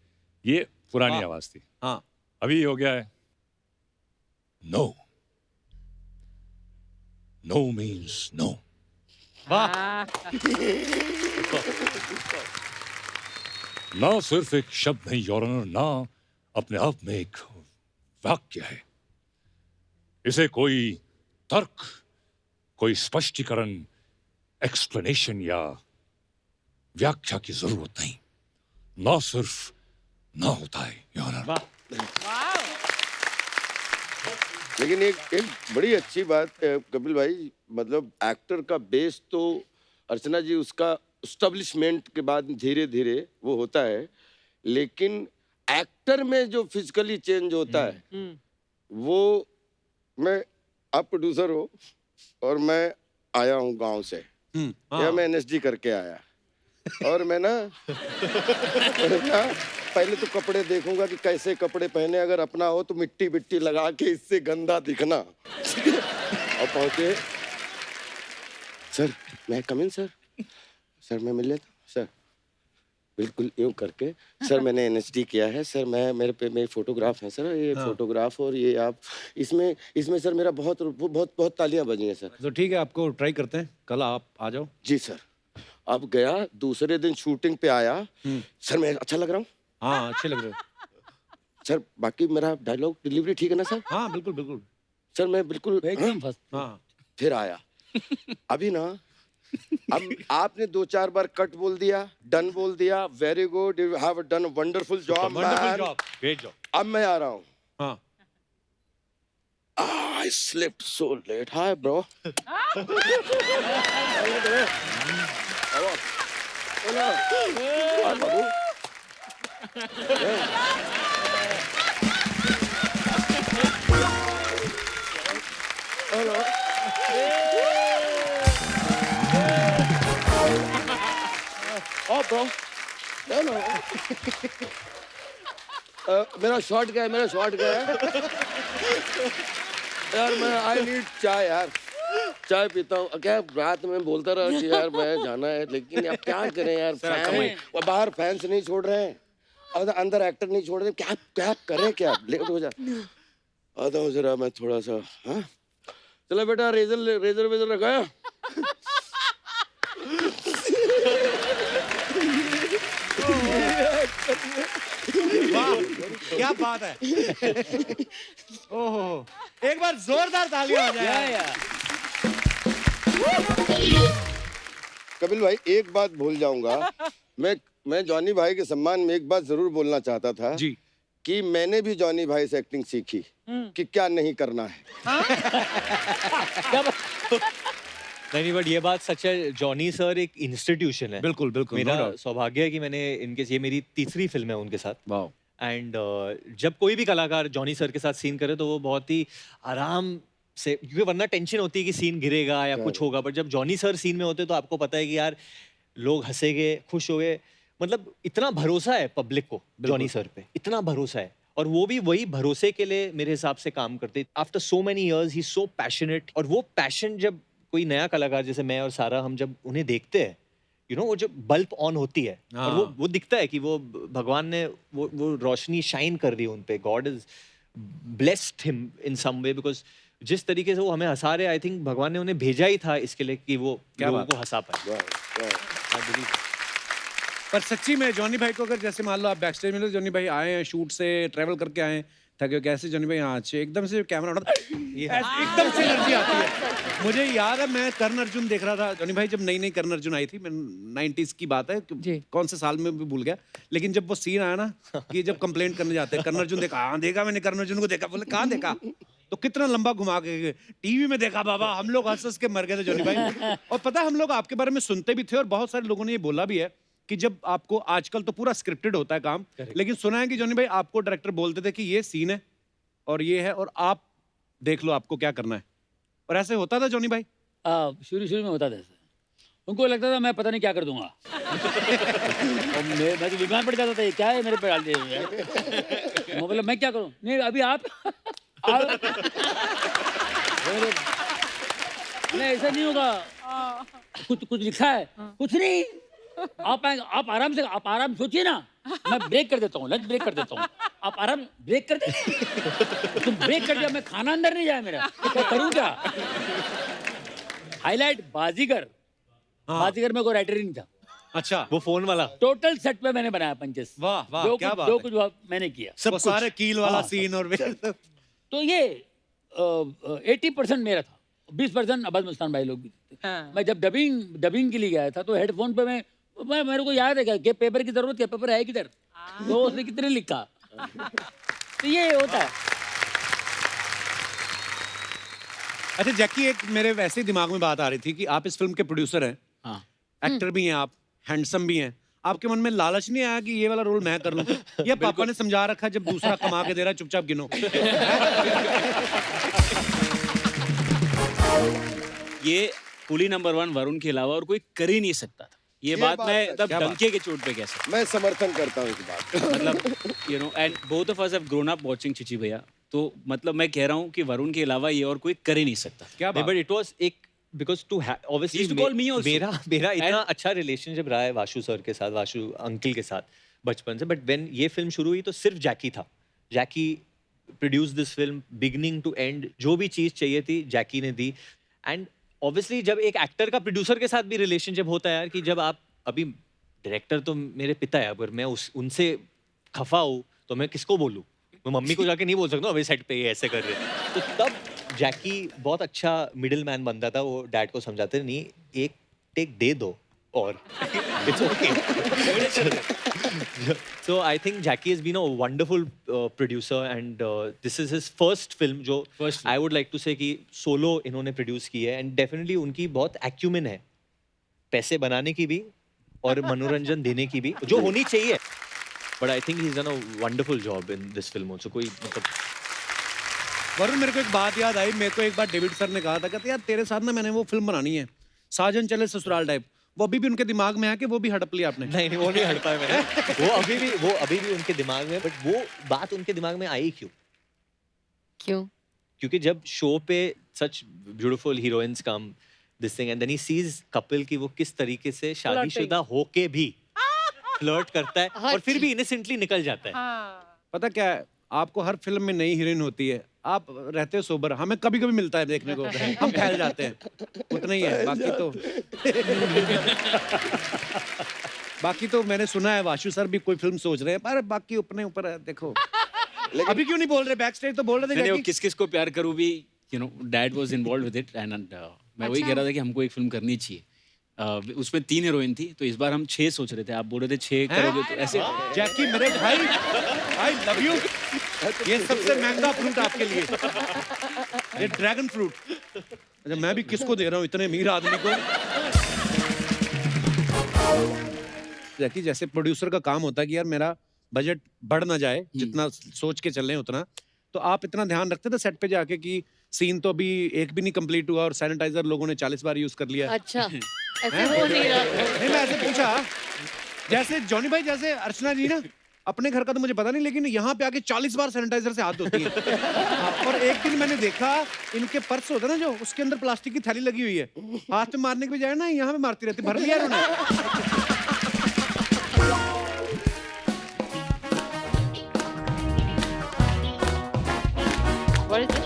ये पुरानी हाँ। आवाज थी। हाँ अभी हो गया है नो। No means no. ना सिर्फ एक शब्द नहीं योर ऑनर, ना अपने आप में एक वाक्य है। इसे कोई तर्क, कोई स्पष्टीकरण, एक्सप्लेनेशन या व्याख्या की जरूरत नहीं। ना सिर्फ ना होता है योर ऑनर। लेकिन एक बड़ी अच्छी बात कपिल भाई, मतलब एक्टर का बेस तो अर्चना जी उसका एस्टेब्लिशमेंट के बाद धीरे धीरे वो होता है, लेकिन एक्टर में जो फिजिकली चेंज होता है वो, मैं, आप प्रोड्यूसर हो और मैं आया हूँ गांव से, या मैं एनएसडी करके आया, और मैं ना पहले तो कपड़े देखूंगा कि कैसे कपड़े पहने, अगर अपना हो तो मिट्टी बिट्टी लगा के इससे गंदा दिखना। और पहुंचे, सर मैं कम इन सर, सर मैं मिल लेता हूं सर, बिल्कुल यूं करके, सर मैंने एनएसडी किया है सर, मैं मेरे पे मेरे फोटोग्राफ है सर, ये फोटोग्राफ और ये आप इसमें सर मेरा बहुत बहुत बहुत तालियां बजी हैं सर। तो ठीक है, आपको ट्राई करते हैं, कल आप आ जाओ। जी सर। अब गया, दूसरे दिन शूटिंग पे आया, सर मैं अच्छा लग रहा हूँ? हाँ अच्छे लग रहे हो सर, बाकी मेरा डायलॉग डिलीवरी ठीक है ना सर? हाँ बिल्कुल बिल्कुल सर मैं बिल्कुल एकदम फर्स्ट। हाँ। फिर आया, अभी ना, अब आपने 2-4 बार कट बोल दिया, डन बोल दिया, very good, you have done wonderful job wonderful man. Job, great job. अब मैं आ रहा हूँ, हाँ I slept so late. Hi bro. Hi Babu. Oh bro. No. मेरा शॉट गया, मेरा शॉट गया यार, मैं आई नीड चाय यार, चाय पीता हूँ। क्या रात में बोलता रहा कि यार मैं जाना है, लेकिन अब क्या करें यार, वो बाहर फैंस नहीं छोड़ रहे हैं और अंदर एक्टर नहीं छोड़ रहे, क्या क्या करें, क्या लेट हो जा। आता हूँ जरा मैं थोड़ा सा। हाँ चलो बेटा, रेजर वेजर रखा है? वाह क्या बात है। ओहो, एक बार जोरदार तालियां हो जाए। कपिल भाई एक बात भूल जाऊंगा, मैं जॉनी भाई के सम्मान में एक बात जरूर बोलना चाहता था जी, कि मैंने भी जॉनी भाई से एक्टिंग सीखी कि क्या नहीं करना है। नहीं, बट ये बात सच है, जॉनी सर एक इंस्टीट्यूशन है। बिल्कुल बिल्कुल। मेरा सौभाग्य है कि मैंने ये मेरी तीसरी फिल्म है उनके साथ। वाह। एंड जब कोई भी कलाकार जॉनी सर के साथ सीन करे तो वो बहुत ही आराम से, क्योंकि वरना टेंशन होती है कि सीन गिरेगा या कुछ होगा, पर जब जॉनी सर सीन में होते तो आपको पता है कि यार लोग हंसेंगे, खुश होंगे, मतलब इतना भरोसा है पब्लिक को जॉनी सर पे, इतना भरोसा है, और वो भी वही भरोसे के लिए मेरे हिसाब से काम करते। आफ्टर सो मेनी इयर्स ही सो पैशनेट, और वो पैशन जब कोई नया कलाकार जैसे मैं और सारा, हम जब उन्हें देखते हैं, वो जब बल्ब ऑन होती है और वो दिखता है कि वो भगवान ने वो रोशनी शाइन कर दी उन पे, God is blessed him in some way, because जिस तरीके से वो हमें हंसा रहे, आई थिंक भगवान ने उन्हें भेजा ही था इसके लिए कि वो लोगों को हंसा पाए। पर सच्ची में जॉनी भाई को अगर जैसे मान लो आप बैक स्टेज में, जॉनी भाई आए हैं शूट से, ट्रैवल करके आए, थके कैसे जॉनी भाई यहाँ अच्छे एकदम से कैमरा उठा, एकदम से एनर्जी आती है। मुझे याद है मैं कर्ण अर्जुन देख रहा था, जॉनी भाई जब नई नई कर्ण अर्जुन आई थी, मैं 90s की बात है, कौन से साल में भी भूल गया, लेकिन जब वो सीन आया ना कि जब कंप्लेंट करने जाते हैं, कर्ण अर्जुन देखा, हाँ देखा मैंने कर्ण अर्जुन को देखा, बोले कहाँ देखा, तो कितना लंबा घुमा के टीवी में देखा बाबा, हम लोग हंस हंस के मर गए थे जॉनी भाई। और पता है हम लोग आपके बारे में सुनते भी थे और बहुत सारे लोगों ने ये बोला भी है कि जब आपको, आजकल तो पूरा स्क्रिप्टेड होता है काम, लेकिन सुना है कि जॉनी भाई आपको डायरेक्टर बोलते थे कि ये सीन है और ये है और आप देख लो आपको क्या करना है, और ऐसे होता था जॉनी भाई? शुरू में होता था ऐसा, उनको लगता था मैं पता नहीं क्या कर दूंगा और मैं तो बीमार पड़ जाता था, ये क्या है मेरे पे डाल दिए हुए हैं, मतलब मैं क्या करूं, नहीं अभी आप नहीं ऐसा नहीं होगा, कुछ लिखा है, कुछ नहीं। आप आराम से सोचिए ना, मैं ब्रेक कर देता हूँ, लंच ब्रेक कर देता हूँ, आप आराम ब्रेक कर दे। तुम ब्रेक कर दिया, मैं खाना अंदर नहीं जाए मेरा, तो करूँ क्या? हाईलाइट बाजीगर, बाजीगर में कोई राइटर ही नहीं था। अच्छा, वो फोन वाला टोटल सेट पे मैंने बनाया पंचेस। वाह वाह, क्या बात जो है। कुछ मैंने किया। वो सारे कील वाला सीन और तो ये 80% मेरा था, 20% अब्बास मस्तान भाई लोग भी थे। मैं जब डबिंग के लिए गया था तो हेडफोन पे मैं मेरे को याद है कि पेपर की जरूरत है, पेपर है किधर, तो उसने कितने लिखा। तो ये होता है। अच्छा जैकी, एक मेरे वैसे ही दिमाग में बात आ रही थी कि आप इस फिल्म के प्रोड्यूसर हैं, हाँ, एक्टर भी हैं, आप हैंडसम भी हैं, आपके मन में लालच नहीं आया कि ये वाला रोल मैं कर लूं? या पापा ने समझा रखा जब दूसरा कमा के दे रहा है चुपचाप गिनो? ये पुली नंबर 1 वरुण के अलावा और कोई कर ही नहीं सकता था। ये बात मैं है। तब क्या बात? डंके के चोट पे कह सकता मैं समर्थन करता हूँ इस बात का। हूँ। मतलब you know, and both of us have grown up watching Chichi भैया। तो मतलब मैं कह रहा हूँ कि वरुण के अलावा ये और कोई कर ही नहीं सकता। क्या बात? बट इट वाज एक because to He obviously used to call me also. मेरा इतना And- अच्छा रिलेशनशिप रहा है वाशु सर के साथ, वाशु अंकल के साथ बचपन से। बट व्हेन ये फिल्म शुरू हुई तो सिर्फ जैकी था। Jackie produce this film beginning to end, जो भी चीज चाहिए थी जैकी ने दी। एंड ऑब्वियसली जब एक एक्टर का प्रोड्यूसर के साथ भी रिलेशनशिप होता है यार, कि जब आप अभी डायरेक्टर तो मेरे पिता है, अगर मैं उनसे खफा हूँ तो मैं किसको बोलूँ? मैं मम्मी को जाके नहीं बोल सकता अभी सेट पे ये ऐसे कर रहे हैं। तो तब जैकी बहुत अच्छा मिडिल मैन बनता था। वो डैड को समझाते नहीं, एक टेक दे दो और it's okay. So I think Jackie has been a wonderful producer and this is his first film जो First film. I would like to say कि solo इन्होंने produce की है and definitely उनकी बहुत acumen है पैसे बनाने की भी और मनोरंजन देने की भी, जो होनी चाहिए। But I think he's done a wonderful job in this film also। कोई मतलब वरुण, मेरे को एक बात याद आई। मेरे को एक बार डेविड सर ने कहा था, कहते यार तेरे साथ ना मैंने वो फिल्म बनानी है, साजन चले ससुराल टाइप। वो अभी भी उनके दिमाग में है कि वो भी हड़प लिया आपने? नहीं वो नहीं हट पाया मैंने। वो अभी भी उनके दिमाग में, बट वो बात उनके दिमाग में आई क्यों? क्यों? क्योंकि जब शो पे such beautiful heroines come this thing and then he sees Kapil की वो किस तरीके से शादीशुदा होके भी फ्लर्ट करता है और फिर भी इनोसेंटली निकल जाता है। पता क्या है, आपको हर फिल्म में नई हीरोइन होती है, आप रहते हो सोबर, हमें कभी कभी मिलता है देखने को, हम फैल जाते हैं, उतना ही है। बाकी तो मैंने सुना है वाशु सर भी कोई फिल्म सोच रहे हैं, पर बाकी अपने ऊपर है, देखो। अभी क्यों नहीं बोल रहे? बैक स्टेज तो बोल रहे थे नहीं, वो जैकी। किस किस को प्यार करूँ भी, you know, dad was involve with it and मैं वही कह रहा था कि हमको एक फिल्म करनी चाहिए। उसमें 3 हीरोइन थी, तो इस बार हम 6 सोच रहे थे। आप बोल रहे थे 6 करोगे तो ऐसे। जैकी मेरे भाई, आई लव यू। ये सबसे महंगा फ्रूट आपके लिए, ये ड्रैगन फ्रूट। अच्छा, मैं भी किसको दे रहा हूँ इतने अमीर आदमी को? जैकी, जैसे प्रोड्यूसर का काम होता है कि यार मेरा बजट बढ़ ना जाए, जितना सोच के चल रहे हैं उतना, तो आप इतना ध्यान रखते थे सेट पे जाके कि सीन तो अभी एक भी नहीं कंप्लीट हुआ और सैनिटाइजर लोगों ने 40 बार यूज कर लिया? अच्छा, ऐसे हो नहीं रहा। नहीं, मैं ऐसे पूछा, जैसे जॉनी भाई, जैसे अर्चना जी ना, अपने घर का तो मुझे पता नहीं, लेकिन यहाँ पे आके 40 बार सैनिटाइजर से हाथ धोती हैं। हाँ, और एक दिन मैंने देखा इनके पर्स होता है ना जो, उसके अंदर प्लास्टिक की थैली लगी हुई है, हाथ में मारने के बजाय ना यहाँ पे मारती रहती। भर लिया इन्होंने। What is it?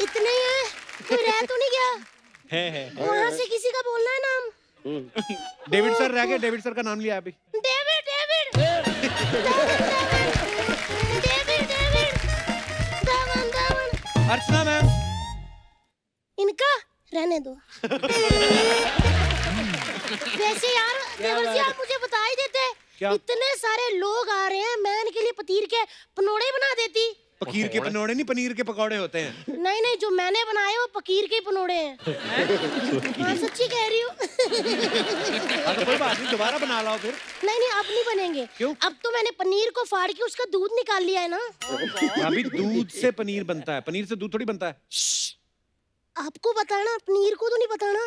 इतने ही है, कोई रह तो नहीं गया? है वहाँ से किसी का बोलना है नाम। डेविड सर रह गए, डेविड सर का नाम लिया अभी। डेविड डेविड डेविड डेविड दावन दावन। अर्चना मैम, इनका रहने दो। वैसे यार देवर जी, आप मुझे बता ही देते। क्या? इतने सारे लोग आ रहे हैं, मैं इनके लिए पतीर के पनोड़े बना देती। पकीर के पनौड़े नहीं, पनीर के पकौड़े होते हैं। नहीं नहीं, जो मैंने बनाए वो पकीर के पनोड़े हैं। हाँ, सच्ची कह रही हूँ। हाँ, तो कोई बात नहीं, दोबारा बना लाओ फिर। नहीं नहीं, अब नहीं बनेंगे। क्यों? अब तो मैंने पनीर को फाड़ के उसका दूध निकाल लिया है ना। भाभी दूध से पनीर बनता है, पनीर से दूध थोड़ी बनता है। आपको बताना, पनीर को तो नहीं बताना।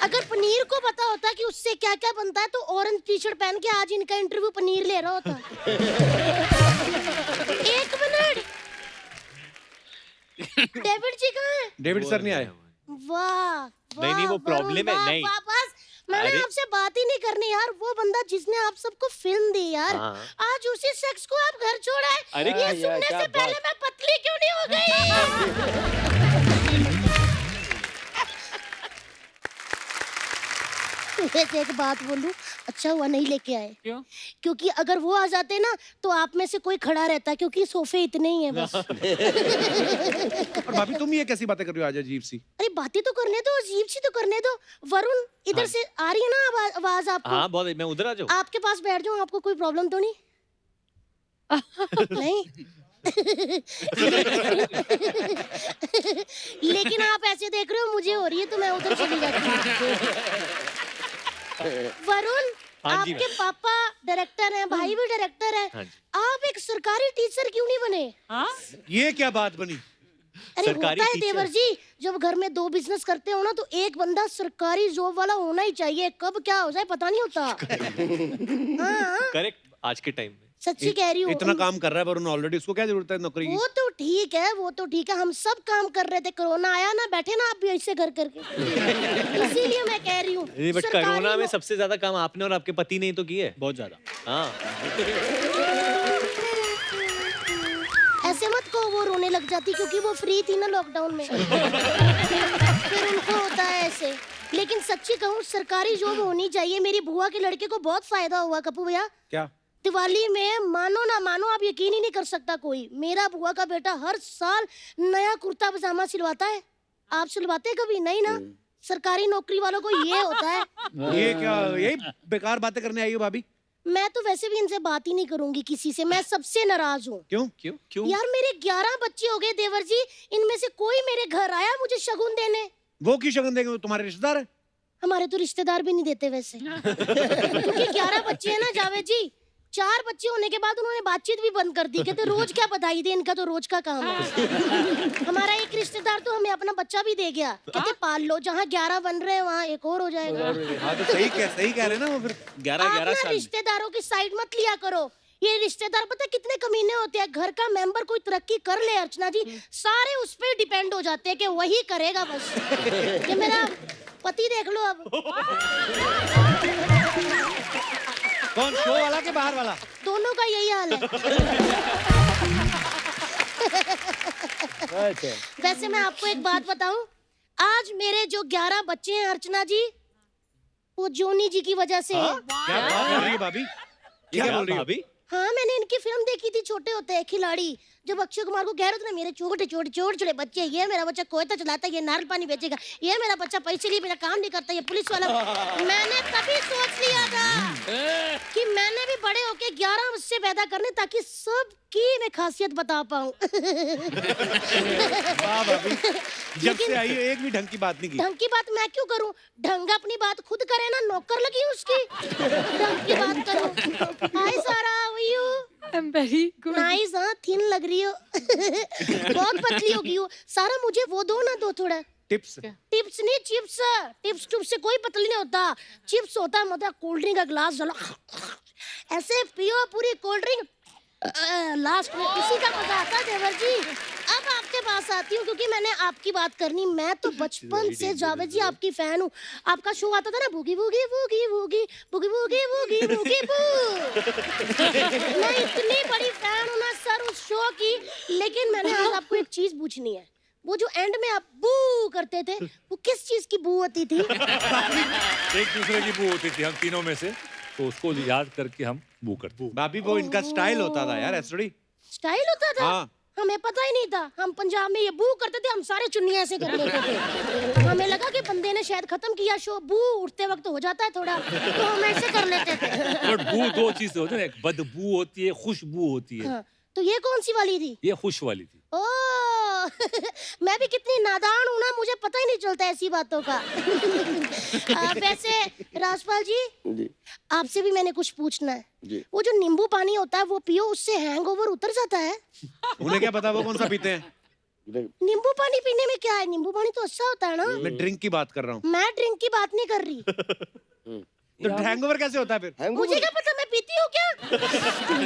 अगर पनीर को पता होता कि उससे क्या क्या बनता है तो ऑरेंज टी शर्ट पहन के आज इनका इंटरव्यू पनीर ले रहा होता। एक मिनट, डेविड जी कहाँ है? डेविड सर नहीं आए। वाह नहीं, वो problem है, नहीं। बस मैंने अरे- आपसे बात ही नहीं करनी यार। वो बंदा जिसने आप सबको फिल्म दी यार, हाँ। आज उसी शख्स को आप घर छोड़ा है। अरे ये क्या सुनने क्या से पहले बात। मैं पतली क्यों नहीं हो गई? वैसे एक बात बोलूं, अच्छा हुआ नहीं लेके आए। क्यों? क्योंकि अगर वो आ जाते ना तो आप में से कोई खड़ा रहता, क्योंकि सोफे इतने ही हैं बस। और भाभी तुम ये कैसी बातें कर रही हो आज अजीब सी? अरे बातें तो करने दो, अजीब सी तो करने दो। वरुण, इधर हाँ। से आ रही है ना आवाज आपको? हाँ बहुत, मैं उधर आ जाऊँ? आपके पास बैठ जाऊं, आपको कोई प्रॉब्लम तो नहीं? नहीं। लेकिन आप ऐसे देख रहे हो, मुझे हो रही है तो मैं उधर चली जाती हूँ। वरुण, हाँ जी, आपके पापा डायरेक्टर हैं, भाई भी डायरेक्टर है, हाँ जी। आप एक सरकारी टीचर क्यों नहीं बने? ये क्या बात बनी? अरे सरकारी होता है टीचर। देवर जी, जब घर में दो बिजनेस करते हो ना तो एक बंदा सरकारी जॉब वाला होना ही चाहिए। कब क्या हो जाए पता नहीं होता। हाँ, करेक्ट, आज के टाइम में। सच्ची कह रही हूँ। इतना काम कर रहा है वरुण ऑलरेडी, उसको क्या जरूरत है नौकरी की? वो तो ठीक है, वो तो ठीक है, हम सब काम कर रहे थे, कोरोना आया ना, बैठे ना आप भी ऐसे घर करके। इसीलिए मैं कह रही हूँ नहीं, बट सरकारी कोरोना में नो- सबसे ज्यादा काम आपने और आपके पति ने ही तो किए। बहुत ज्यादा। हाँ। ऐसे मत कहो, वो रोने लग जाती क्योंकि वो फ्री थी ना लॉकडाउन में। फिर उनको होता है ऐसे। लेकिन सच्ची कहूँ, सरकारी जॉब होनी चाहिए। मेरी बुआ के लड़के को बहुत फायदा हुआ कपूर भैया। क्या? दिवाली में मानो ना मानो, आप यकीन ही नहीं कर सकता कोई, मेरा बुआ का बेटा हर साल नया कुर्ता पजामा सिलवाता है। आप सिलवाते हैं कभी? नहीं ना। सरकारी नौकरी वालों को ये होता है। ये क्या, यही बेकार बातें करने आई हो भाभी? मैं तो वैसे भी इनसे बात ही नहीं करूंगी किसी से, मैं सबसे नाराज हूँ। क्यों? क्यों क्यों? यार मेरे 11 बच्चे हो गए देवर जी, इनमें से कोई मेरे घर आया मुझे शगुन देने? वो क्यों शगन देंगे? वो तुम्हारे रिश्तेदार है। हमारे तो रिश्तेदार भी नहीं देते वैसे। क्योंकि 11 बच्चे हैं ना जावेद जी, 4 बच्चे होने के बाद उन्होंने बातचीत भी बंद कर दी। कहते रोज क्या बधाई दे, इनका तो रोज का काम है। हमारा एक रिश्तेदार तो हमें अपना बच्चा भी दे गया, कहते पाल लो, जहाँ 11 बन रहे हैं वहाँ एक और हो जाएगा। हाँ तो सही कह रहे ना वो फिर। 11 आप ना साल में। रिश्तेदारों की साइड मत लिया करो। ये रिश्तेदार पता है कितने कमीने होते हैं। घर का मेंबर कोई तरक्की कर ले अर्चना जी, सारे उस पे डिपेंड हो जाते हैं कि वही करेगा बस। ये मेरा पति देख लो अब। कौन, शो वाला के बाहर वाला? दोनों का यही हाल है। वैसे मैं आपको एक बात बताऊं, आज मेरे जो 11 बच्चे हैं अर्चना जी, वो जोनी जी की वजह से हैं। क्या बात कर रही है भाभी? ये क्या बोल रही है? भाभी? हाँ, मैंने इनकी फिल्म देखी थी, छोटे होते हैं खिलाड़ी। जब अक्षय कुमार को कह रहे थे ना, मेरे छोटे छोटे छोटे छोटे बच्चे, ये मेरा बच्चा कोयता चलाता है, ये नारियल पानी बेचेगा, ये मेरा बच्चा पैसे लिए मेरा काम नहीं करता, ये पुलिस वाला। मैंने तभी सोच लिया था कि मैंने भी बड़े होके 11 बच्चे पैदा करने, ताकि सबकी मैं खासियत बता पाऊं। वाह भाभी, जब से आई है एक भी ढंग की बात नहीं की। ढंग की बात मैं क्यों करूं? ढंग अपनी बात खुद करे ना, नौकर लगी उसकी। ढंग की बात करो। Hi Sara, how are you? I am very good. Nice, हाँ, थिन लग रही हो। बहुत पतली हो गई हो। सारा मुझे वो दो ना, दो थोड़ा टिप्स। टिप्स नहीं, चिप्स। टिप्स टुप्स से कोई पतली नहीं होता। चिप्स होता है मतलब कोल्ड ड्रिंक का ग्लास डालो, ऐसे पियो पूरी कोल्ड ड्रिंक, लास्ट में इसी का मजा आता है देवर जी। अब आपके पास आती हूँ क्योंकि मैंने आपकी बात करनी। मैं तो बचपन से जावेद जी आपकी फैन हूँ। आपका शो आता था ना, boogie boogie boogie boogie boogie boogie boogie boogie बू। मैं इतनी बड़ी फैन हूँ ना सर उस शो की। लेकिन मैंने आज आपको एक चीज पूछनी है। वो जो एंड में आप बू करते थे, वो किस चीज की बू होती थी? एक दूसरे की बू होती थी हम तीनों में से, तो उसको याद करके हम बू करते। भाभी वो इनका स्टाइल होता था यार, ऐसे थोड़ी। स्टाइल होता था? हाँ। हमें पता ही नहीं था। हम पंजाब में ये बू करते थे, हम सारे चुन्नी ऐसे कर लेते थे। हमें लगा कि बंदे ने शायद खत्म किया शो। बू उठते वक्त हो जाता है थोड़ा, तो हम ऐसे कर लेते थे। बट बू दो चीजें होती है ना, एक बदबू होती है, खुशबू होती है। हाँ। तो ये कौन सी वाली थी? ये खुश वाली थी। ओ मैं भी कितनी नादान हूँ ना, मुझे पता ही नहीं चलता ऐसी बातों का। वैसे राजपाल जी, जी आपसे भी मैंने कुछ पूछना है। जी। वो जो नींबू पानी होता है वो पियो, उससे हैंगओवर उतर जाता है? उन्हें क्या पता वो कौन सा पीते हैं? नींबू पानी पीने में क्या है? नींबू पानी तो अच्छा होता है ना। मैं ड्रिंक की बात कर रहा हूँ। मैं ड्रिंक की बात नहीं कर रही। तो हैंगओवर कैसे होता है फिर? मुझे क्या पता, मैं पीती हूँ क्या?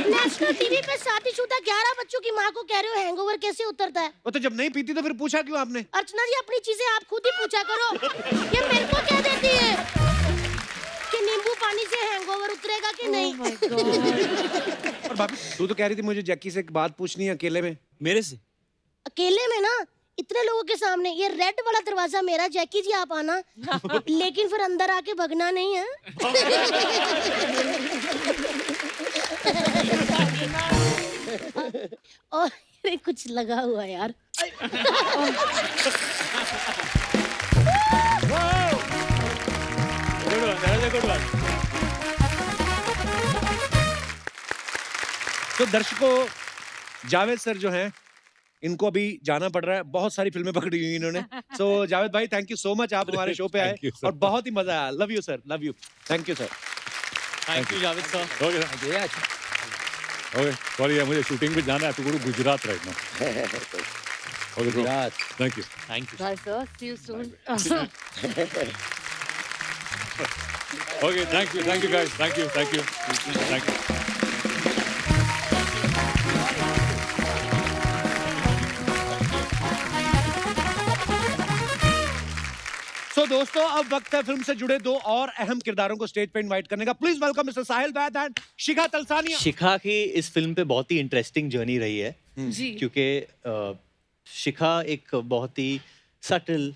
नेशनल टीवी पे शादीशुदा 11 बच्चों की माँ को कह रहे हो हैंगओवर कैसे उतरता है? वो तो जब नहीं पीती तो फिर पूछा क्यों आपने? अर्चना जी, अपनी चीजें आप खुद ही पूछा करो। ये मेरे को कह देती है कि नींबू पानी से हैंगओवर उतरेगा कि नहीं। Oh my God. और भाभी तू तो कह रही थी मुझे जैकी से एक बात पूछनी है अकेले में। मेरे से अकेले में ना, इतने लोगों के सामने। ये रेड वाला दरवाजा मेरा, जैकी जी आप आना, लेकिन फिर अंदर आके भगना नहीं है। और ये कुछ लगा हुआ है यार। Good one, that was a good one. तो दर्शकों, जावेद सर जो हैं इनको अभी जाना पड़ रहा है, बहुत सारी फिल्में पकड़ी हुई इन्होंने। सो जावेद भाई, थैंक यू सो मच, आप हमारे शो पे आए Thank you, sir. और बहुत ही मजा आया। Love you sir, love you, thank you sir. Thank you Javed sir. Okay. Okay. Sorry, मुझे शूटिंग पे जाना है तो गुरु Gujarat right now. Okay, bro. Thank you. Thank you. Bye, sir. See you soon. Okay, thank you guys. Thank you. सो दोस्तों, अब वक्त है film से जुड़े दो और अहम किरदारों को स्टेज पे इनवाइट करने का। Please welcome mister Sahil Vaid and Shikha Talsania. Shikha की इस फिल्म पे बहुत ही इंटरेस्टिंग जर्नी रही है, जी। क्योंकि शिखा एक बहुत ही सटल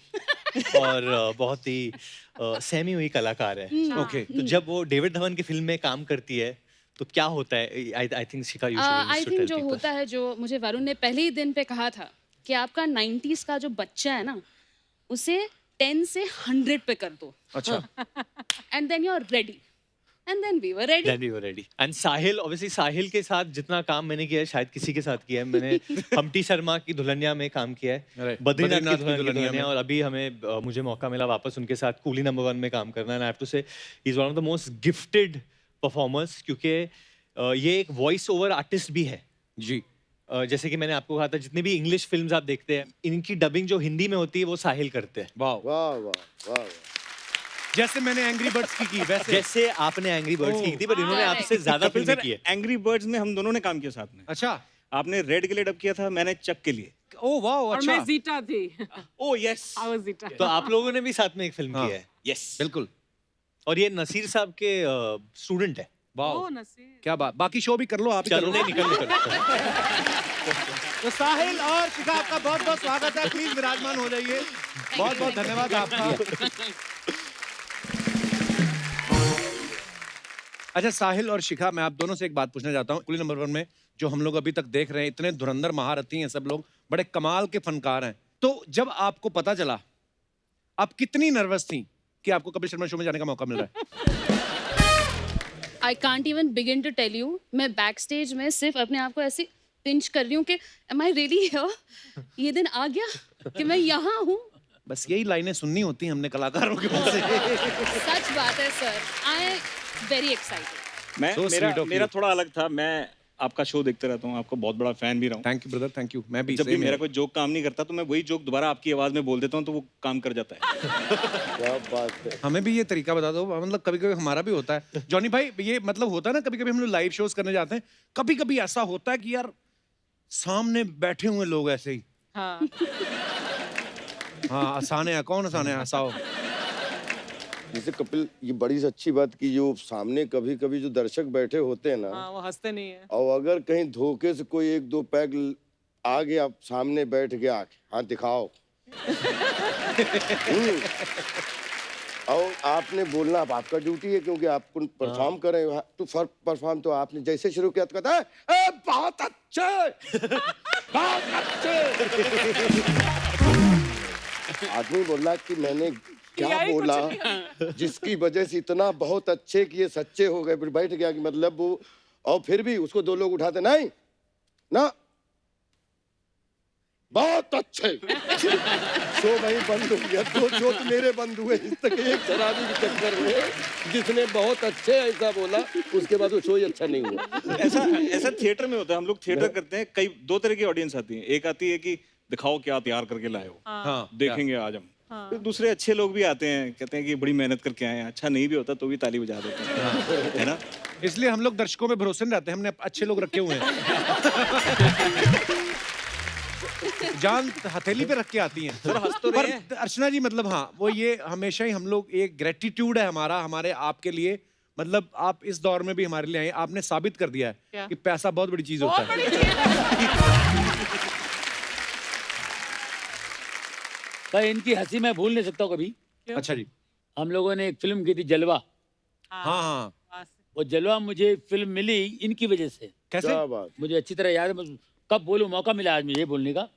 और बहुत ही सहमी हुई कलाकार है। ओके, तो जब वो डेविड धवन की फिल्म में काम करती है तो क्या होता है? I think Shikha you I should think जो होता है, जो मुझे वरुण ने पहले ही दिन पे कहा था कि आपका 90s का जो बच्चा है ना, उसे 10 से 100 पे कर दो, अच्छा। And then you are ready, and then we were ready. Then we were ready. And Sahil, obviously Sahil के साथ जितना काम मैंने किया है शायद किसी के साथ किया है। मैंने हम्टी शर्मा की दुल्हनिया में काम किया है, Right. बद्रीनाथ की दुल्हनिया दुल्हनिया में। और अभी हमें मुझे मौका मिला वापस उनके साथ कूली नंबर 1 में काम करना। एंड आई हैव टू से he is one of the most gifted performers, क्योंकि ये एक वॉइस ओवर आर्टिस्ट भी है। जी। जैसे कि मैंने आपको कहा था, जितने भी इंग्लिश फिल्म्स आप देखते हैं, इनकी डबिंग जो हिंदी में होती है वो साहिल करते हैं। वाह, वाह वाह वाह। जैसे मैंने एंग्री बर्ड्स की वैसे। जैसे आपने एंग्री बर्ड्स की थी, पर इन्होंने आपसे ज्यादा फिल्में की है। एंग्री बर्ड्स में हम दोनों ने काम किया साथ में। अच्छा। आपने रेड के लिए डब किया था, मैंने चक के लिए। ओ वाह, और अच्छा। मैं जीटा थी। Oh yes, I was zeta. तो आप लोगों ने भी साथ में एक फिल्म हाँ। की है। यस बिल्कुल। और ये नसीर साहब के स्टूडेंट है। वाह, ओ नसीर। क्या बात। बाकी शो भी कर लो आप ही चलो करो। नहीं, निकल। तो साहिल और शिखा, आपका बहुत बहुत स्वागत है। प्लीज विराजमान हो जाइए। बहुत बहुत धन्यवाद आपका। अच्छा साहिल और शिखा, मैं आप दोनों से एक बात पूछना चाहता हूँ। कुली नंबर 1 में जो हम लोग अभी तक देख रहे हैं, इतने धुरंधर महारथी हैं सब लोग, बड़े कमाल के फनकार हैं। तो जब आपको पता चला, आप कितनी नर्वस थी कि आपको कपिल शर्मा शो में जाने का मौका मिल रहा है? I can't even begin to tell you. मैं बैक स्टेज में सिर्फ अपने आप को ऐसे पिंच कर रही हूँ कि एम आई रियली हियर? ये दिन आ गया कि मैं यहाँ हूँ। बस यही लाइनें सुननी होती हैं हमने कलाकारों के मुंह से। सच बात है sir, I am very excited. मैं So sweet of मेरा you. थोड़ा अलग था। मैं आपका शो देखता रहता हूँ, आपका बहुत बड़ा फैन भी रहा हूँ। Thank you brother, thank you. मैं भी जब भी same मेरा है। कोई जोक काम नहीं करता तो मैं वही जोक दोबारा आपकी आवाज में बोल देता हूँ, तो वो काम कर जाता है। क्या बात है। हमें भी ये तरीका बता दो, मतलब कभी कभी हमारा भी होता है। जॉनी भाई, ये मतलब होता है ना, कभी कभी हम लोग लाइव शोज करने जाते हैं, कभी कभी ऐसा होता है कि यार सामने बैठे हुए लोग ऐसे ही, हाँ। हाँ आसाने है, कौन आसाने है, हंसाओ। जैसे कपिल, ये बड़ी अच्छी बात की, जो सामने कभी कभी जो दर्शक बैठे होते हैं ना, हाँ, वो हंसते नहीं है। और अगर कहीं धोखे से कोई 1-2 पैग आ गया, सामने बैठ गया, हाँ दिखाओ। और आपने बोलना, अब आपका ड्यूटी है, क्योंकि आपको परफॉर्म करें तो परफॉर्म तो आपने जैसे शुरू किया तो कहता है बहुत अच्छे, बहुत अच्छे। आदमी बोला कि मैंने क्या ही कुछ बोला जिसकी वजह से इतना बहुत अच्छे कि ये सच्चे हो गए। फिर बैठ गया कि मतलब वो, और फिर भी उसको 2 लोग उठाते नहीं, ना बहुत अच्छे शो भाई बंद हो गया। दो शो तो मेरे बंद हुए इस तक, एक शराबी के चक्कर में जिसने बहुत अच्छे ऐसा बोला, उसके बाद वो शो ही अच्छा नहीं हुआ। ऐसा थिएटर में होता है। हम लोग थिएटर करते हैं, कई दो तरह की ऑडियंस आती है। एक आती है कि दिखाओ क्या तैयार करके लाए हो, हाँ, देखेंगे आज हम। फिर दूसरे अच्छे लोग भी आते हैं, कहते हैं कि बड़ी मेहनत करके आए हैं। अच्छा नहीं भी होता तो भी ताली बजा देते हैं, है ना। इसलिए हम लोग दर्शकों में भरोसे नहीं रहते, हमने अच्छे लोग रखे हुए हैं। जान हथेली पे रख के आती हैं। सर हंस तो रहे हैं। पर अर्चना जी मतलब हाँ, वो ये हमेशा ही हम लोग एक ग्रेटिट्यूड है हमारा हमारे आपके लिए। मतलब आप इस दौर में भी हमारे लिए आए, आपने साबित कर दिया है कि पैसा बहुत बड़ी चीज होता है। पर इनकी हंसी मैं भूल नहीं सकता हूँ कभी। अच्छा जी। हम लोगों ने एक फिल्म की थी जलवा। हाँ हाँ। वो जलवा मुझे फिल्म मिली इनकी वजह से। कैसे? क्या बात। मुझे अच्छी तरह याद है, मैं कब बोलूं, मौका मिला आज मुझे बोलने का।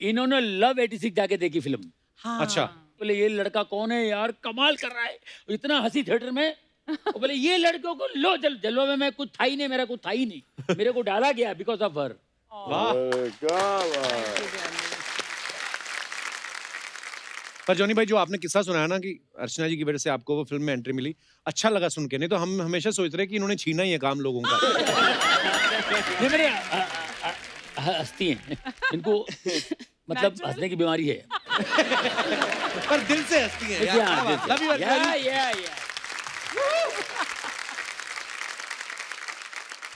इन्होंने लव 86 जाके देखी फिल्म। अच्छा। बोले ये लड़का कौन है यार, कमाल कर रहा है, इतना हंसी थिएटर में। वो बोले ये लड़कों को लो जलवा में मैं कुछ था ही नहीं, मेरा कुछ था ही नहीं, मेरे को डाला गया बिकॉज ऑफ हर। वाह क्या बात। पर जॉनी भाई जो आपने किस्सा सुनाया ना कि अर्चना जी की वजह से आपको वो फिल्म में एंट्री मिली, अच्छा लगा सुन के। नहीं तो हम हमेशा सोच रहे कि इन्होंने छीना ही है काम लोगों का। ये मेरे हंसती हैं, इनको मतलब हंसने की बीमारी है। पर दिल से हंसती है यार। Love you, अर्चना जी।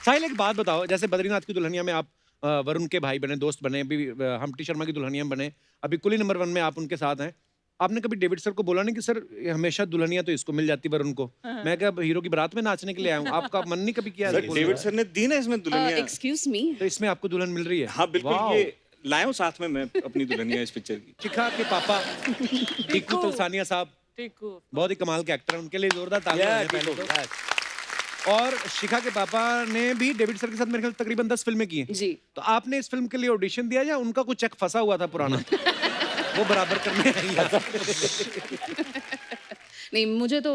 साहिल एक बात बताओ, जैसे बद्रीनाथ की दुल्हनिया में आप वरुण के भाई बने, दोस्त बने, अभी हम्प्टी शर्मा की दुल्हनिया में बने, अभी कुली नंबर 1 में आप उनके साथ हैं। आपने कभी डेविड सर को बोला नहीं कि सर हमेशा दुल्हनिया तो इसको मिल जाती वरुण को, मैं क्या हीरो की बारात में नाचने के लिए आया हूँ? आपका मन नहीं कभी किया? डेविड सर ने दी ना इसमें दुल्हनिया। एक्सक्यूज मी, तो इसमें आपको दुल्हन मिल रही है? हाँ बिल्कुल, ये लाया हूँ साथ में मैं अपनी दुल्हनिया इस पिक्चर की। शिखा के पापा टीकू तुलसानिया साहब बहुत ही कमाल के एक्टर हैं, उनके लिए जोरदार तालियां हैं पहले तो। और शिखा के पापा ने भी डेविड सर के साथ मेरे ख्याल तकरीबन 10 फिल्में की हैं जी। तो आपने इस फिल्म के लिए ऑडिशन दिया या उनका कुछ चेक फंसा हुआ था पुराना वो बराबर करने आई है? नहीं, मुझे तो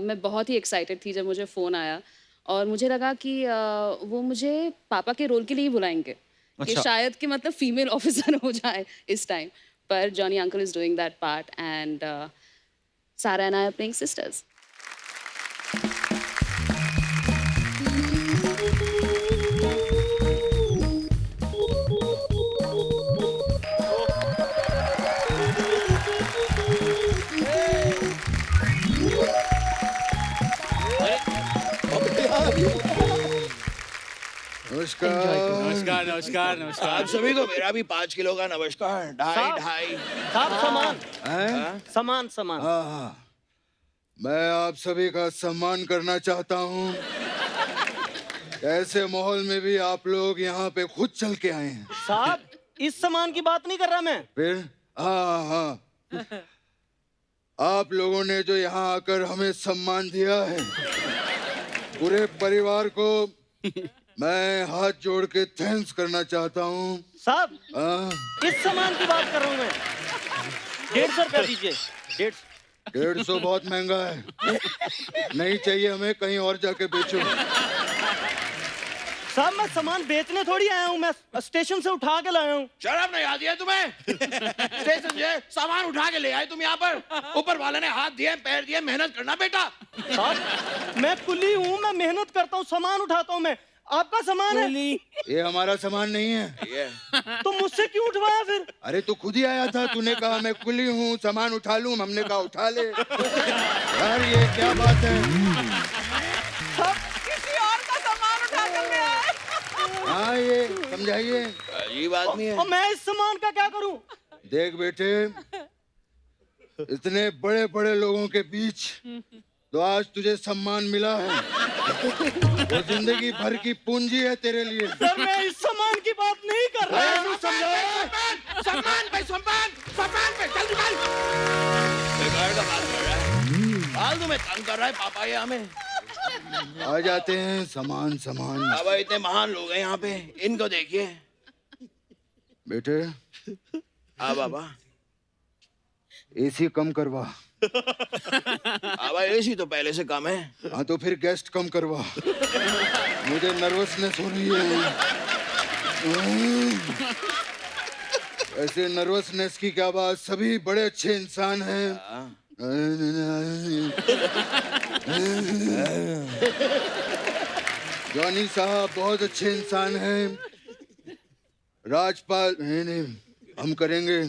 मैं बहुत ही एक्साइटेड थी जब मुझे फ़ोन आया और मुझे लगा कि वो मुझे पापा के रोल के लिए ही बुलाएंगे कि अच्छा। शायद कि मतलब फीमेल ऑफिसर हो जाए इस टाइम, पर Johnny uncle is doing that part and Sara and I are playing sisters. नमस्कार नमस्कार नमस्कार। आप सभी को मेरा भी 5 किलो का नमस्कार। ढाई सामान सामान सामान। मैं आप सभी का सम्मान करना चाहता हूँ। ऐसे माहौल में भी आप लोग यहाँ पे खुद चल के आए हैं। साहब इस सामान की बात नहीं कर रहा मैं। फिर हाँ आप लोगों ने जो यहाँ आकर हमें सम्मान दिया है, पूरे परिवार को मैं हाथ जोड़ के थैंक्स करना चाहता हूँ। साहब इस सामान की बात कर रहा हूँ मैं। 150 रुपया दीजिए। 150 बहुत महंगा है, नहीं चाहिए हमें, कहीं और जाके बेचो। साहब मैं सामान बेचने थोड़ी आया हूँ, मैं स्टेशन से उठा के लाया हूँ। शर्म नहीं आती है तुम्हें? स्टेशन से सामान उठा के ले आए तुम यहाँ पर। ऊपर वाले ने हाथ दिए पैर दिए, मेहनत करना बेटा। साहब मैं कुली हूँ, मैं मेहनत करता हूँ, सामान उठाता हूँ मैं। आपका सामान है? ये हमारा सामान नहीं है। तो मुझसे क्यों उठवाया फिर? अरे तू खुद ही आया था, तूने कहा मैं कुली हूँ सामान उठा लूं, हमने कहा उठा ले। यार ये क्या बात है? किसी और का सामान उठा कर ले आए। हाँ ये समझाइए। अजीब आदमी है। और मैं इस सामान का क्या करूं? देख बेटे, इतने बड़े बड़े लोगों के बीच तो आज तुझे सम्मान मिला है, वो जिंदगी भर की पूंजी है तेरे लिए। सर मैं इस सम्मान की बात नहीं कर रहा हूँ। सम्मान पे जल्दी चल। बेकार का बात कर रहा है, फालतू में तंग कर रहा है पापा ये हमें। आ जाते हैं सामान सामान। बाबा इतने महान लोग हैं यहाँ पे, इनको देखिए। बेटे हाँ बाबा। एसी कम करवा। बाबा एसी तो पहले से कम है। हाँ तो फिर गेस्ट कम करवा, मुझे नर्वसनेस हो रही है। ऐसे नर्वसनेस की क्या बात, सभी बड़े अच्छे इंसान हैं। जॉनी साहब बहुत अच्छे इंसान हैं। राजपाल नहीं, हम करेंगे।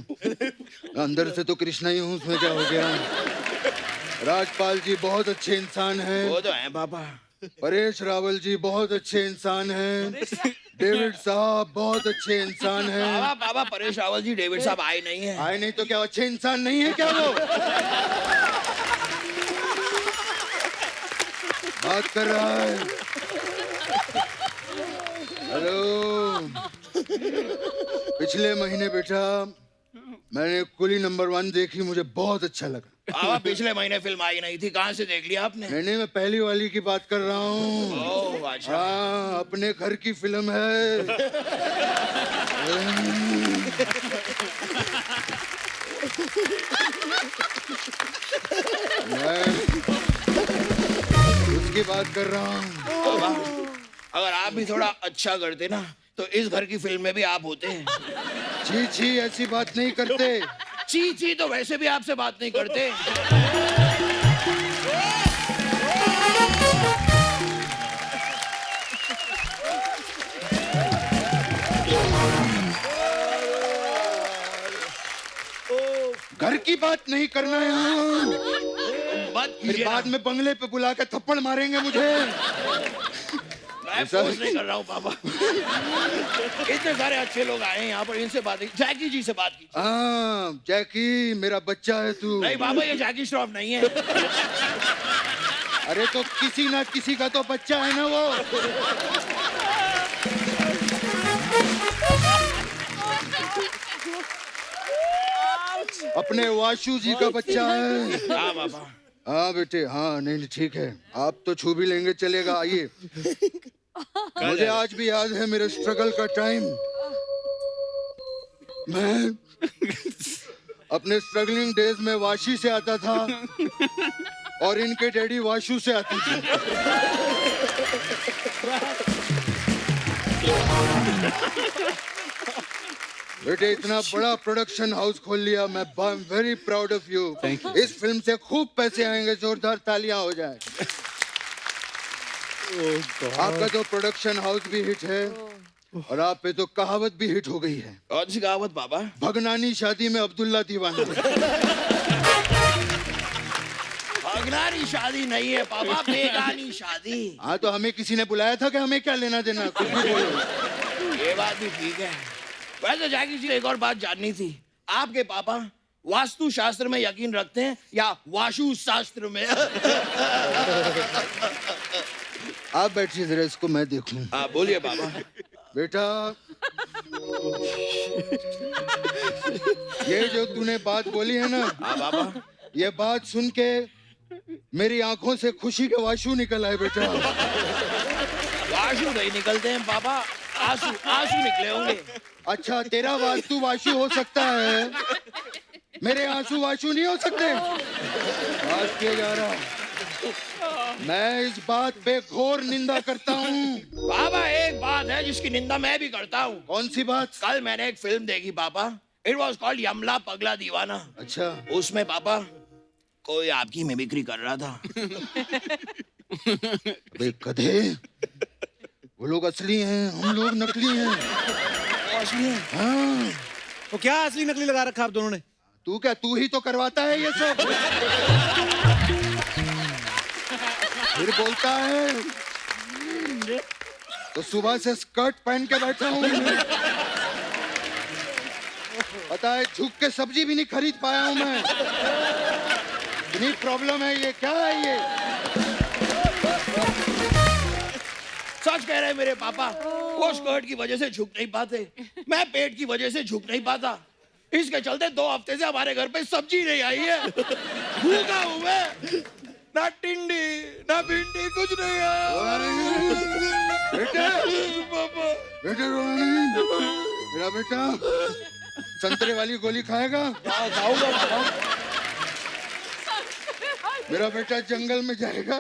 अंदर से तो कृष्णा ही हूँ, उसमें क्या हो गया। राजपाल जी बहुत अच्छे इंसान हैं। वो तो है पापा। परेश रावल जी बहुत अच्छे इंसान हैं। डेविड साहब बहुत अच्छे इंसान हैं। पापा पापा परेश रावल जी डेविड साहब आए नहीं है। आए नहीं तो क्या अच्छे इंसान नहीं है क्या वो? बात कर रहा है। हेलो, पिछले महीने बेटा मैंने कुली नंबर 1 देखी, मुझे बहुत अच्छा लगा। पापा पिछले महीने फिल्म आई नहीं थी, कहाँ से देख लिया आपने? नहीं, मैं पहली वाली की बात कर रहा हूँ। ओह अच्छा। हाँ, अपने घर की फिल्म है। मैं उसकी बात कर रहा हूँ। पापा अगर आप भी थोड़ा अच्छा करते ना तो इस घर की फिल्म में भी आप होते हैं। छी छी, ऐसी बात नहीं करते। ची ची तो वैसे भी आपसे बात नहीं करते। घर की बात नहीं करना यहाँ। बात फिर बाद में बंगले पे बुला के थप्पड़ मारेंगे मुझे। मैं फोर्स नहीं कर रहा हूँ पापा। इतने सारे अच्छे लोग आए हैं यहाँ पर, इनसे बात जैकी जी से बात की। हाँ, जैकी मेरा बच्चा है तू। नहीं पापा ये जैकी श्रॉफ नहीं है। अरे तो किसी ना किसी का तो बच्चा है ना वो। अपने वाशु जी का बच्चा है। हाँ पापा। हाँ बेटे, हाँ नहीं ठीक है, आप तो छू भी लेंगे, चलेगा। आइए। मुझे आज भी याद है मेरे स्ट्रगल का टाइम। मैं अपने स्ट्रगलिंग डेज में वाशी से आता था और इनके डैडी वाशु से आते थे। बेटे इतना बड़ा प्रोडक्शन हाउस खोल लिया, मैं आई am very proud of you. इस फिल्म से खूब पैसे आएंगे, जोरदार तालियां हो जाए। आपका तो प्रोडक्शन हाउस भी हिट है और आप पे तो कहावत भी हिट हो गई है। कौन सी कहावत पापा? भगनानी शादी में अब्दुल्ला दीवाना। भगनानी शादी नहीं है पापा, बेगानी शादी। हाँ तो हमें किसी ने बुलाया था कि हमें क्या लेना देना, कुछ भी बोलो। ये बात भी ठीक है। वैसे जैकी जी एक और बात जाननी थी, आपके पापा वास्तु शास्त्र में यकीन रखते हैं या वाशु शास्त्र में? आप बैठिए जरा, इसको मैं देखूं। हाँ बोलिए पापा। बेटा ये जो तूने बात बोली है ना, हाँ पापा, ये बात सुन के मेरी आंखों से खुशी के वाशु निकल आए बेटा। वाशु नहीं निकलते हैं पापा, आंसू आंसू निकले होंगे। अच्छा तेरा वास्तु वाशु हो सकता है, मेरे आंसू वाशु नहीं हो सकते। बात किया जा रहा, मैं इस बात पे घोर निंदा करता हूँ। पापा एक बात है जिसकी निंदा मैं भी करता हूँ। कौन सी बात? कल मैंने एक फिल्म देखी पापा, इट वॉज कॉल्ड यमला पगला दीवाना। अच्छा। उसमें पापा कोई आपकी मिमिक्री कर रहा था। बे गधे, वो लोग असली हैं, हम लोग नकली हैं। असली हैं? हाँ। तो क्या असली नकली लगा रखा आप दोनों ने? तू क्या, तू ही तो करवाता है ये सब। फिर बोलता है तो सुबह से स्कर्ट पहन के बैठा हूँ। पता है झुक के सब्जी भी नहीं खरीद पाया हूँ मैं। इतनी प्रॉब्लम है, ये क्या है ये? सच कह रहे हैं मेरे पापा, वो स्कर्ट की वजह से झुक नहीं पाते, मैं पेट की वजह से झुक नहीं पाता। इसके चलते 2 हफ्ते से हमारे घर पे सब्जी नहीं आई है। भूखा हूँ मैं, ना टिंडी ना भिंडी, कुछ नहीं आया। बेटे, पापा बेटे रोना नहीं। मेरा बेटा संतरे वाली गोली खाएगा? खाऊंगा पापा। मेरा बेटा जंगल में जाएगा?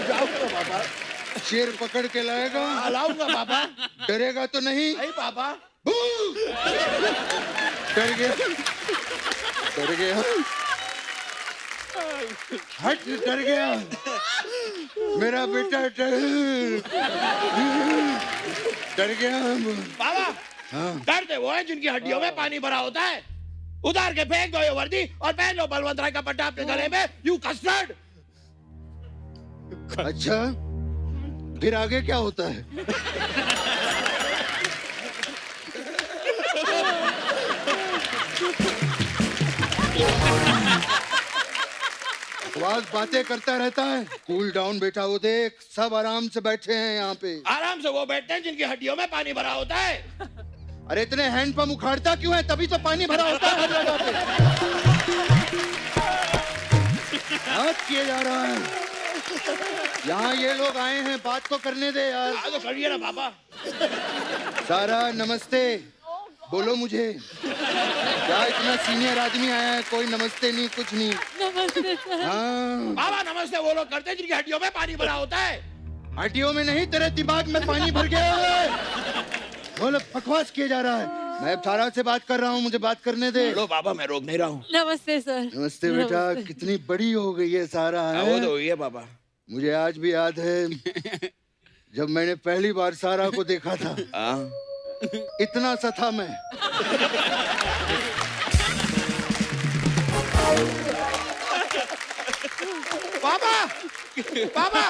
जाऊंगा पापा। शेर पकड़ के लाएगा? लाऊंगा पापा। डरेगा तो नहीं? नहीं पापा। डर गया, डर गया, हट, डर गया मेरा बेटा, डर गया। पापा हाँ। डरते वो हैं जिनकी हड्डियों में पानी भरा होता है। उतार के फेंक दो ये वर्दी और पहन लो बलवंत राय का पट्टा अपने गले में, यू कस्टर्ड। अच्छा, फिर आगे क्या होता है? बकवास बातें करता रहता है। कूल डाउन बेटा, वो देख सब आराम से बैठे हैं यहाँ पे। आराम से वो बैठते हैं जिनकी हड्डियों में पानी भरा होता है। अरे इतने हैंडपंप उखाड़ता क्यों है? तभी तो पानी भरा होता है हर जगह पे। हाथ किए जा रहा है। यहाँ ये लोग आए हैं, बात तो करने दे यार। तो करिए ना पापा। सारा नमस्ते बोलो मुझे। क्या इतना सीनियर आदमी आया है, कोई नमस्ते नहीं, कुछ नहीं। नमस्ते सर। हाँ, पापा नमस्ते वो लोग करते हैं जिनकी हड्डियों में पानी भरा होता है। हड्डियों में नहीं, तेरे दिमाग में पानी भर गया है। बोलो, बकवास किए जा रहा है। मैं सारा से बात कर रहा हूँ, मुझे बात करने दे। लो पापा मैं रोक नहीं रहा हूँ। नमस्ते सर। नमस्ते बेटा, कितनी बड़ी हो गई है सारा है। वो तो हुई है पापा। मुझे आज भी याद है जब मैंने पहली बार सारा को देखा था। इतना सा था मैं। पापा पापा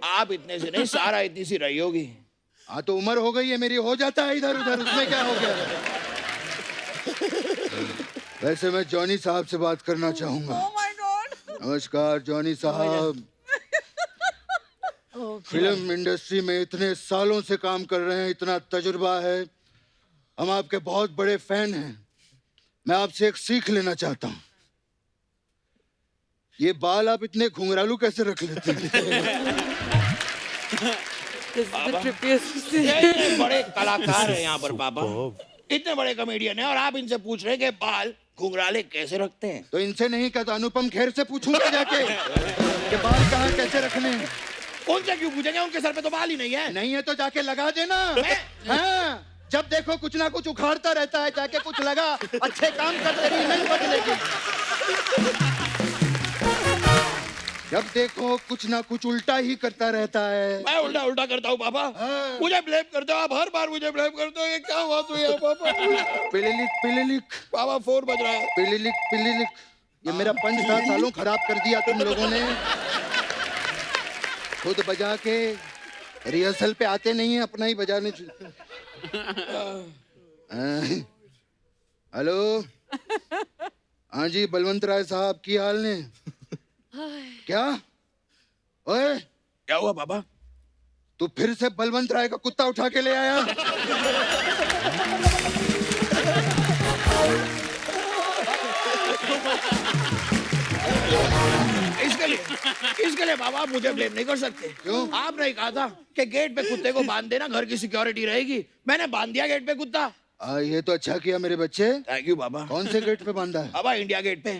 आप इतने से नहीं, सारा इतनी सी रही होगी। हाँ तो उम्र हो गई है मेरी, हो जाता है इधर उधर, उसमें क्या हो गया। वैसे मैं जॉनी साहब से बात करना चाहूंगा। नमस्कार जॉनी साहब। फिल्म इंडस्ट्री में इतने सालों से काम कर रहे हैं, इतना तजुर्बा है, हम आपके बहुत बड़े फैन हैं। मैं आपसे एक सीख लेना चाहता हूँ। ये बाल आप इतने घुंघरालू कैसे रख लेते हैं? इतने बड़े कलाकार हैं यहाँ पर पापा, इतने बड़े कॉमेडियन हैं और आप इनसे पूछ रहे हैं कि बाल घुंघराले कैसे रखते हैं। तो इनसे नहीं कहता, अनुपम खेर से पूछूंगा जाके कि बाल कहाँ कैसे रखने हैं। उनसे क्यों पूछेंगे, उनके सर पे तो बाल ही नहीं है। नहीं है तो जाके लगा देना। हाँ, जब देखो कुछ ना कुछ उखाड़ता रहता है, जाके कुछ लगा, अच्छे काम करते रही, नहीं बदलेगी। जब देखो कुछ ना कुछ उल्टा ही करता रहता है। मैं उल्टा उल्टा करता हूँ पापा। हाँ। मुझे ब्लेम करते हो आप, हर बार मुझे ब्लेम करते हो। ये क्या बात हुई है पापा? पिलिलिक पापा फोन बज रहा है। पिलिलिक ये मेरा पंच था, सालों खराब कर दिया तुम लोगों ने। खुद बजा के रिहर्सल पे आते नहीं है, अपना ही बजाने। हेलो, हाँ जी बलवंत राय साहब, की हाल ने? क्या? ओए, क्या हुआ पापा? तू फिर से बलवंत राय का कुत्ता उठा के ले आया? इसके लिए बाबा आप मुझे ब्लेम नहीं कर सकते। क्यों? आपने कहा था कि गेट पे कुत्ते को बांध देना, घर की सिक्योरिटी रहेगी। मैंने बांध दिया गेट पे कुत्ता। ये तो अच्छा किया मेरे बच्चे। थैंक यू बाबा। कौन से गेट पे बांधा है? बाबा इंडिया गेट पे।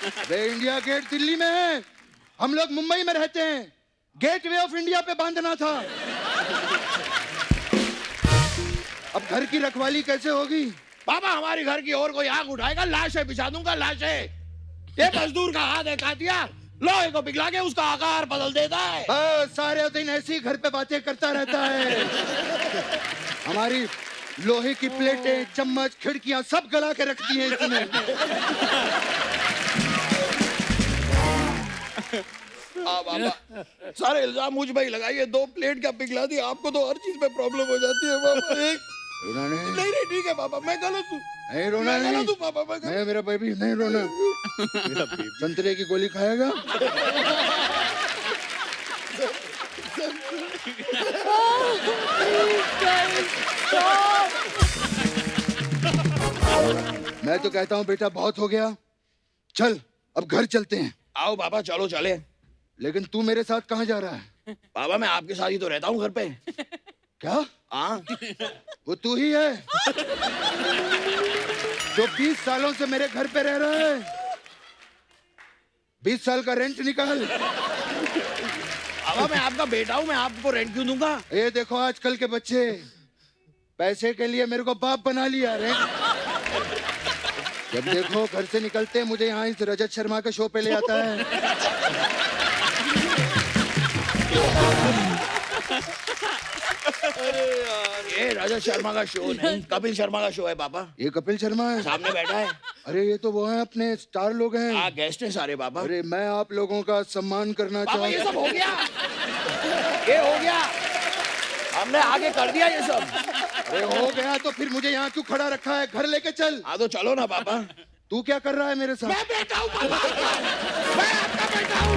अरे इंडिया गेट दिल्ली में है, हम लोग मुंबई में रहते हैं। गेटवे ऑफ इंडिया पे बांधना था। अब घर की रखवाली कैसे होगी? बाबा हमारी घर की और कोई आग उठाएगा, लाशें बिछा दूंगा, लाशें। ये मजदूर का हाथ है कातिया, लोहे को पिघला के उसका आकार बदल देता है। सारे दिन ऐसे ही घर पे बातें करता रहता है। हमारी लोहे की प्लेटें, चम्मच, खिड़कियां सब गला के रख दी है इसने। बाबा सारे इल्जाम मुझ पे ही लगाइए। 2 प्लेट क्या पिघला दी, आपको तो हर चीज में प्रॉब्लम हो जाती है बाबा। रोना नहीं। नहीं ठीक है बाबा, मैं गलत हूँ। नहीं रोना नहीं। गलत हूँ पापा, मैं मेरा बेबी नहीं रोना। संतरे की गोली खाएगा? मैं तो कहता हूँ बेटा बहुत हो गया, चल अब घर चलते हैं। आओ बाबा चलो चले। लेकिन तू मेरे साथ कहाँ जा रहा है? बाबा मैं आपके साथ ही तो रहता हूँ घर पे। क्या? हाँ वो तू ही है जो 20 सालों से मेरे घर पे रह रहा है? 20 साल का रेंट निकाल। पापा मैं आपका बेटा हूँ, मैं आपको रेंट क्यों दूंगा? ये देखो आजकल के बच्चे पैसे के लिए मेरे को बाप बना लिया। रेंट जब देखो घर से निकलते मुझे यहाँ इस रजत शर्मा के शो पे ले आता है। ये रजत शर्मा का शो नहीं, कपिल शर्मा का शो है पापा। ये कपिल शर्मा है, सामने बैठा है। अरे ये तो वो है अपने स्टार लोग हैं। हाँ गेस्ट हैं सारे पापा। अरे मैं आप लोगों का सम्मान करना पापा ये चाहता सब हो गया, ये हो गया, हमने आगे कर दिया ये सब। अरे हो गया तो फिर मुझे यहाँ क्यों खड़ा रखा है? घर लेके चल। हाँ तो चलो ना पापा। तू क्या कर रहा है मेरे साथ? मैं बेटा हूँ पापा, मैं आपका बेटा हूँ,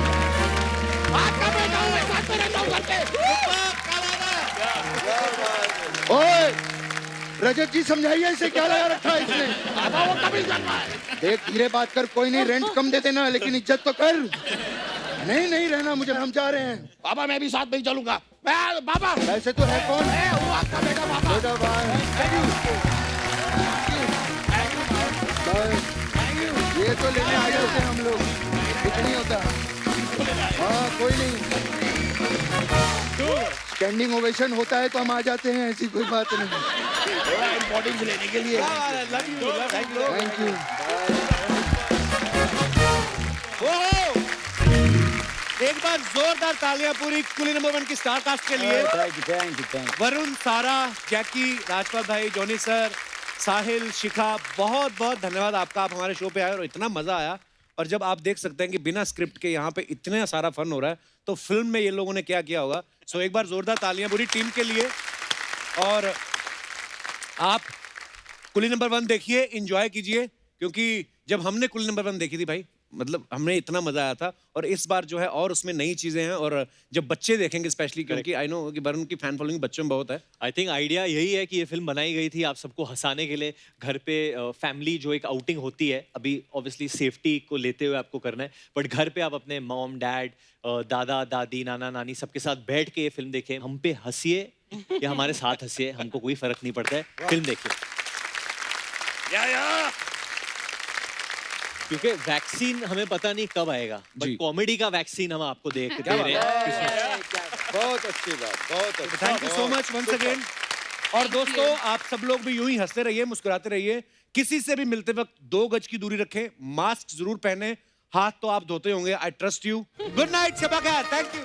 आपका बेटा हूँ, मैं साथ में रहता हूँ घर पे। ओए रजत जी समझाइए इसे, क्या लगा रखा है इसने? पापा वो कपिल शर्मा है। देख धीरे बात कर, कोई नहीं रेंट कम दे देना लेकिन इज्जत तो कर। नहीं नहीं रहना मुझे, हम जा रहे हैं। पापा मैं भी साथ में ही चलूंगा। मैं पापा वैसे तो है कौन? मैं हूँ आपका बेटा पापा। बेटा बाय। ये तो लेने आए होते हैं हम लोग, कुछ नहीं होता। हाँ कोई नहीं, स्टैंडिंग ओवेशन होता है तो हम आ जाते हैं, ऐसी कोई बात नहीं। थोड़ा इम्पोर्टेंस लेने के लिए। Thank you. एक बार जोरदार तालियां पूरी कुली नंबर 1 की स्टार कास्ट के लिए। वरुण, सारा, जैकी, राजपाल भाई, जॉनी सर, साहिल, शिखा, बहुत बहुत धन्यवाद आपका। आप हमारे शो पे आए और इतना मजा आया। और जब आप देख सकते हैं कि बिना स्क्रिप्ट के यहाँ पे इतना सारा फन हो रहा है तो फिल्म में ये लोगों ने क्या किया होगा। सो एक बार जोरदार तालियां पूरी टीम के लिए। और आप कुली नंबर 1 देखिए, एंजॉय कीजिए, क्योंकि जब हमने कुली नंबर 1 देखी थी भाई, मतलब हमें इतना मजा आया था। और इस बार जो है और उसमें नई चीजें हैं। और जब बच्चे देखेंगे स्पेशली, क्योंकि आई नो कि वरुण की फैन फॉलोइंग बच्चों में बहुत है। आई थिंक आइडिया यही है कि ये फिल्म बनाई गई थी आप सबको हंसाने के लिए। घर पे फैमिली जो एक आउटिंग होती है, अभी ऑब्वियसली सेफ्टी को लेते हुए आपको करना है, बट घर पे आप अपने मॉम डैड, दादा दादी, नाना नानी सबके साथ बैठ के ये फिल्म देखें। हम पे हंसिए या हमारे साथ हंसिए, हमको कोई फर्क नहीं पड़ता है, फिल्म देखिए। क्योंकि वैक्सीन हमें पता नहीं कब आएगा, बट कॉमेडी का वैक्सीन हम आपको दे रहे हैं। बहुत अच्छी बात, बहुत अच्छी। Thank you so much once again. और दोस्तों आप सब लोग भी यूं ही हंसते रहिए, मुस्कुराते रहिए। किसी से भी मिलते वक्त 2 गज की दूरी रखें, मास्क जरूर पहने, हाथ तो आप धोते होंगे। I trust you. Good night, Shaba Khair, thank you.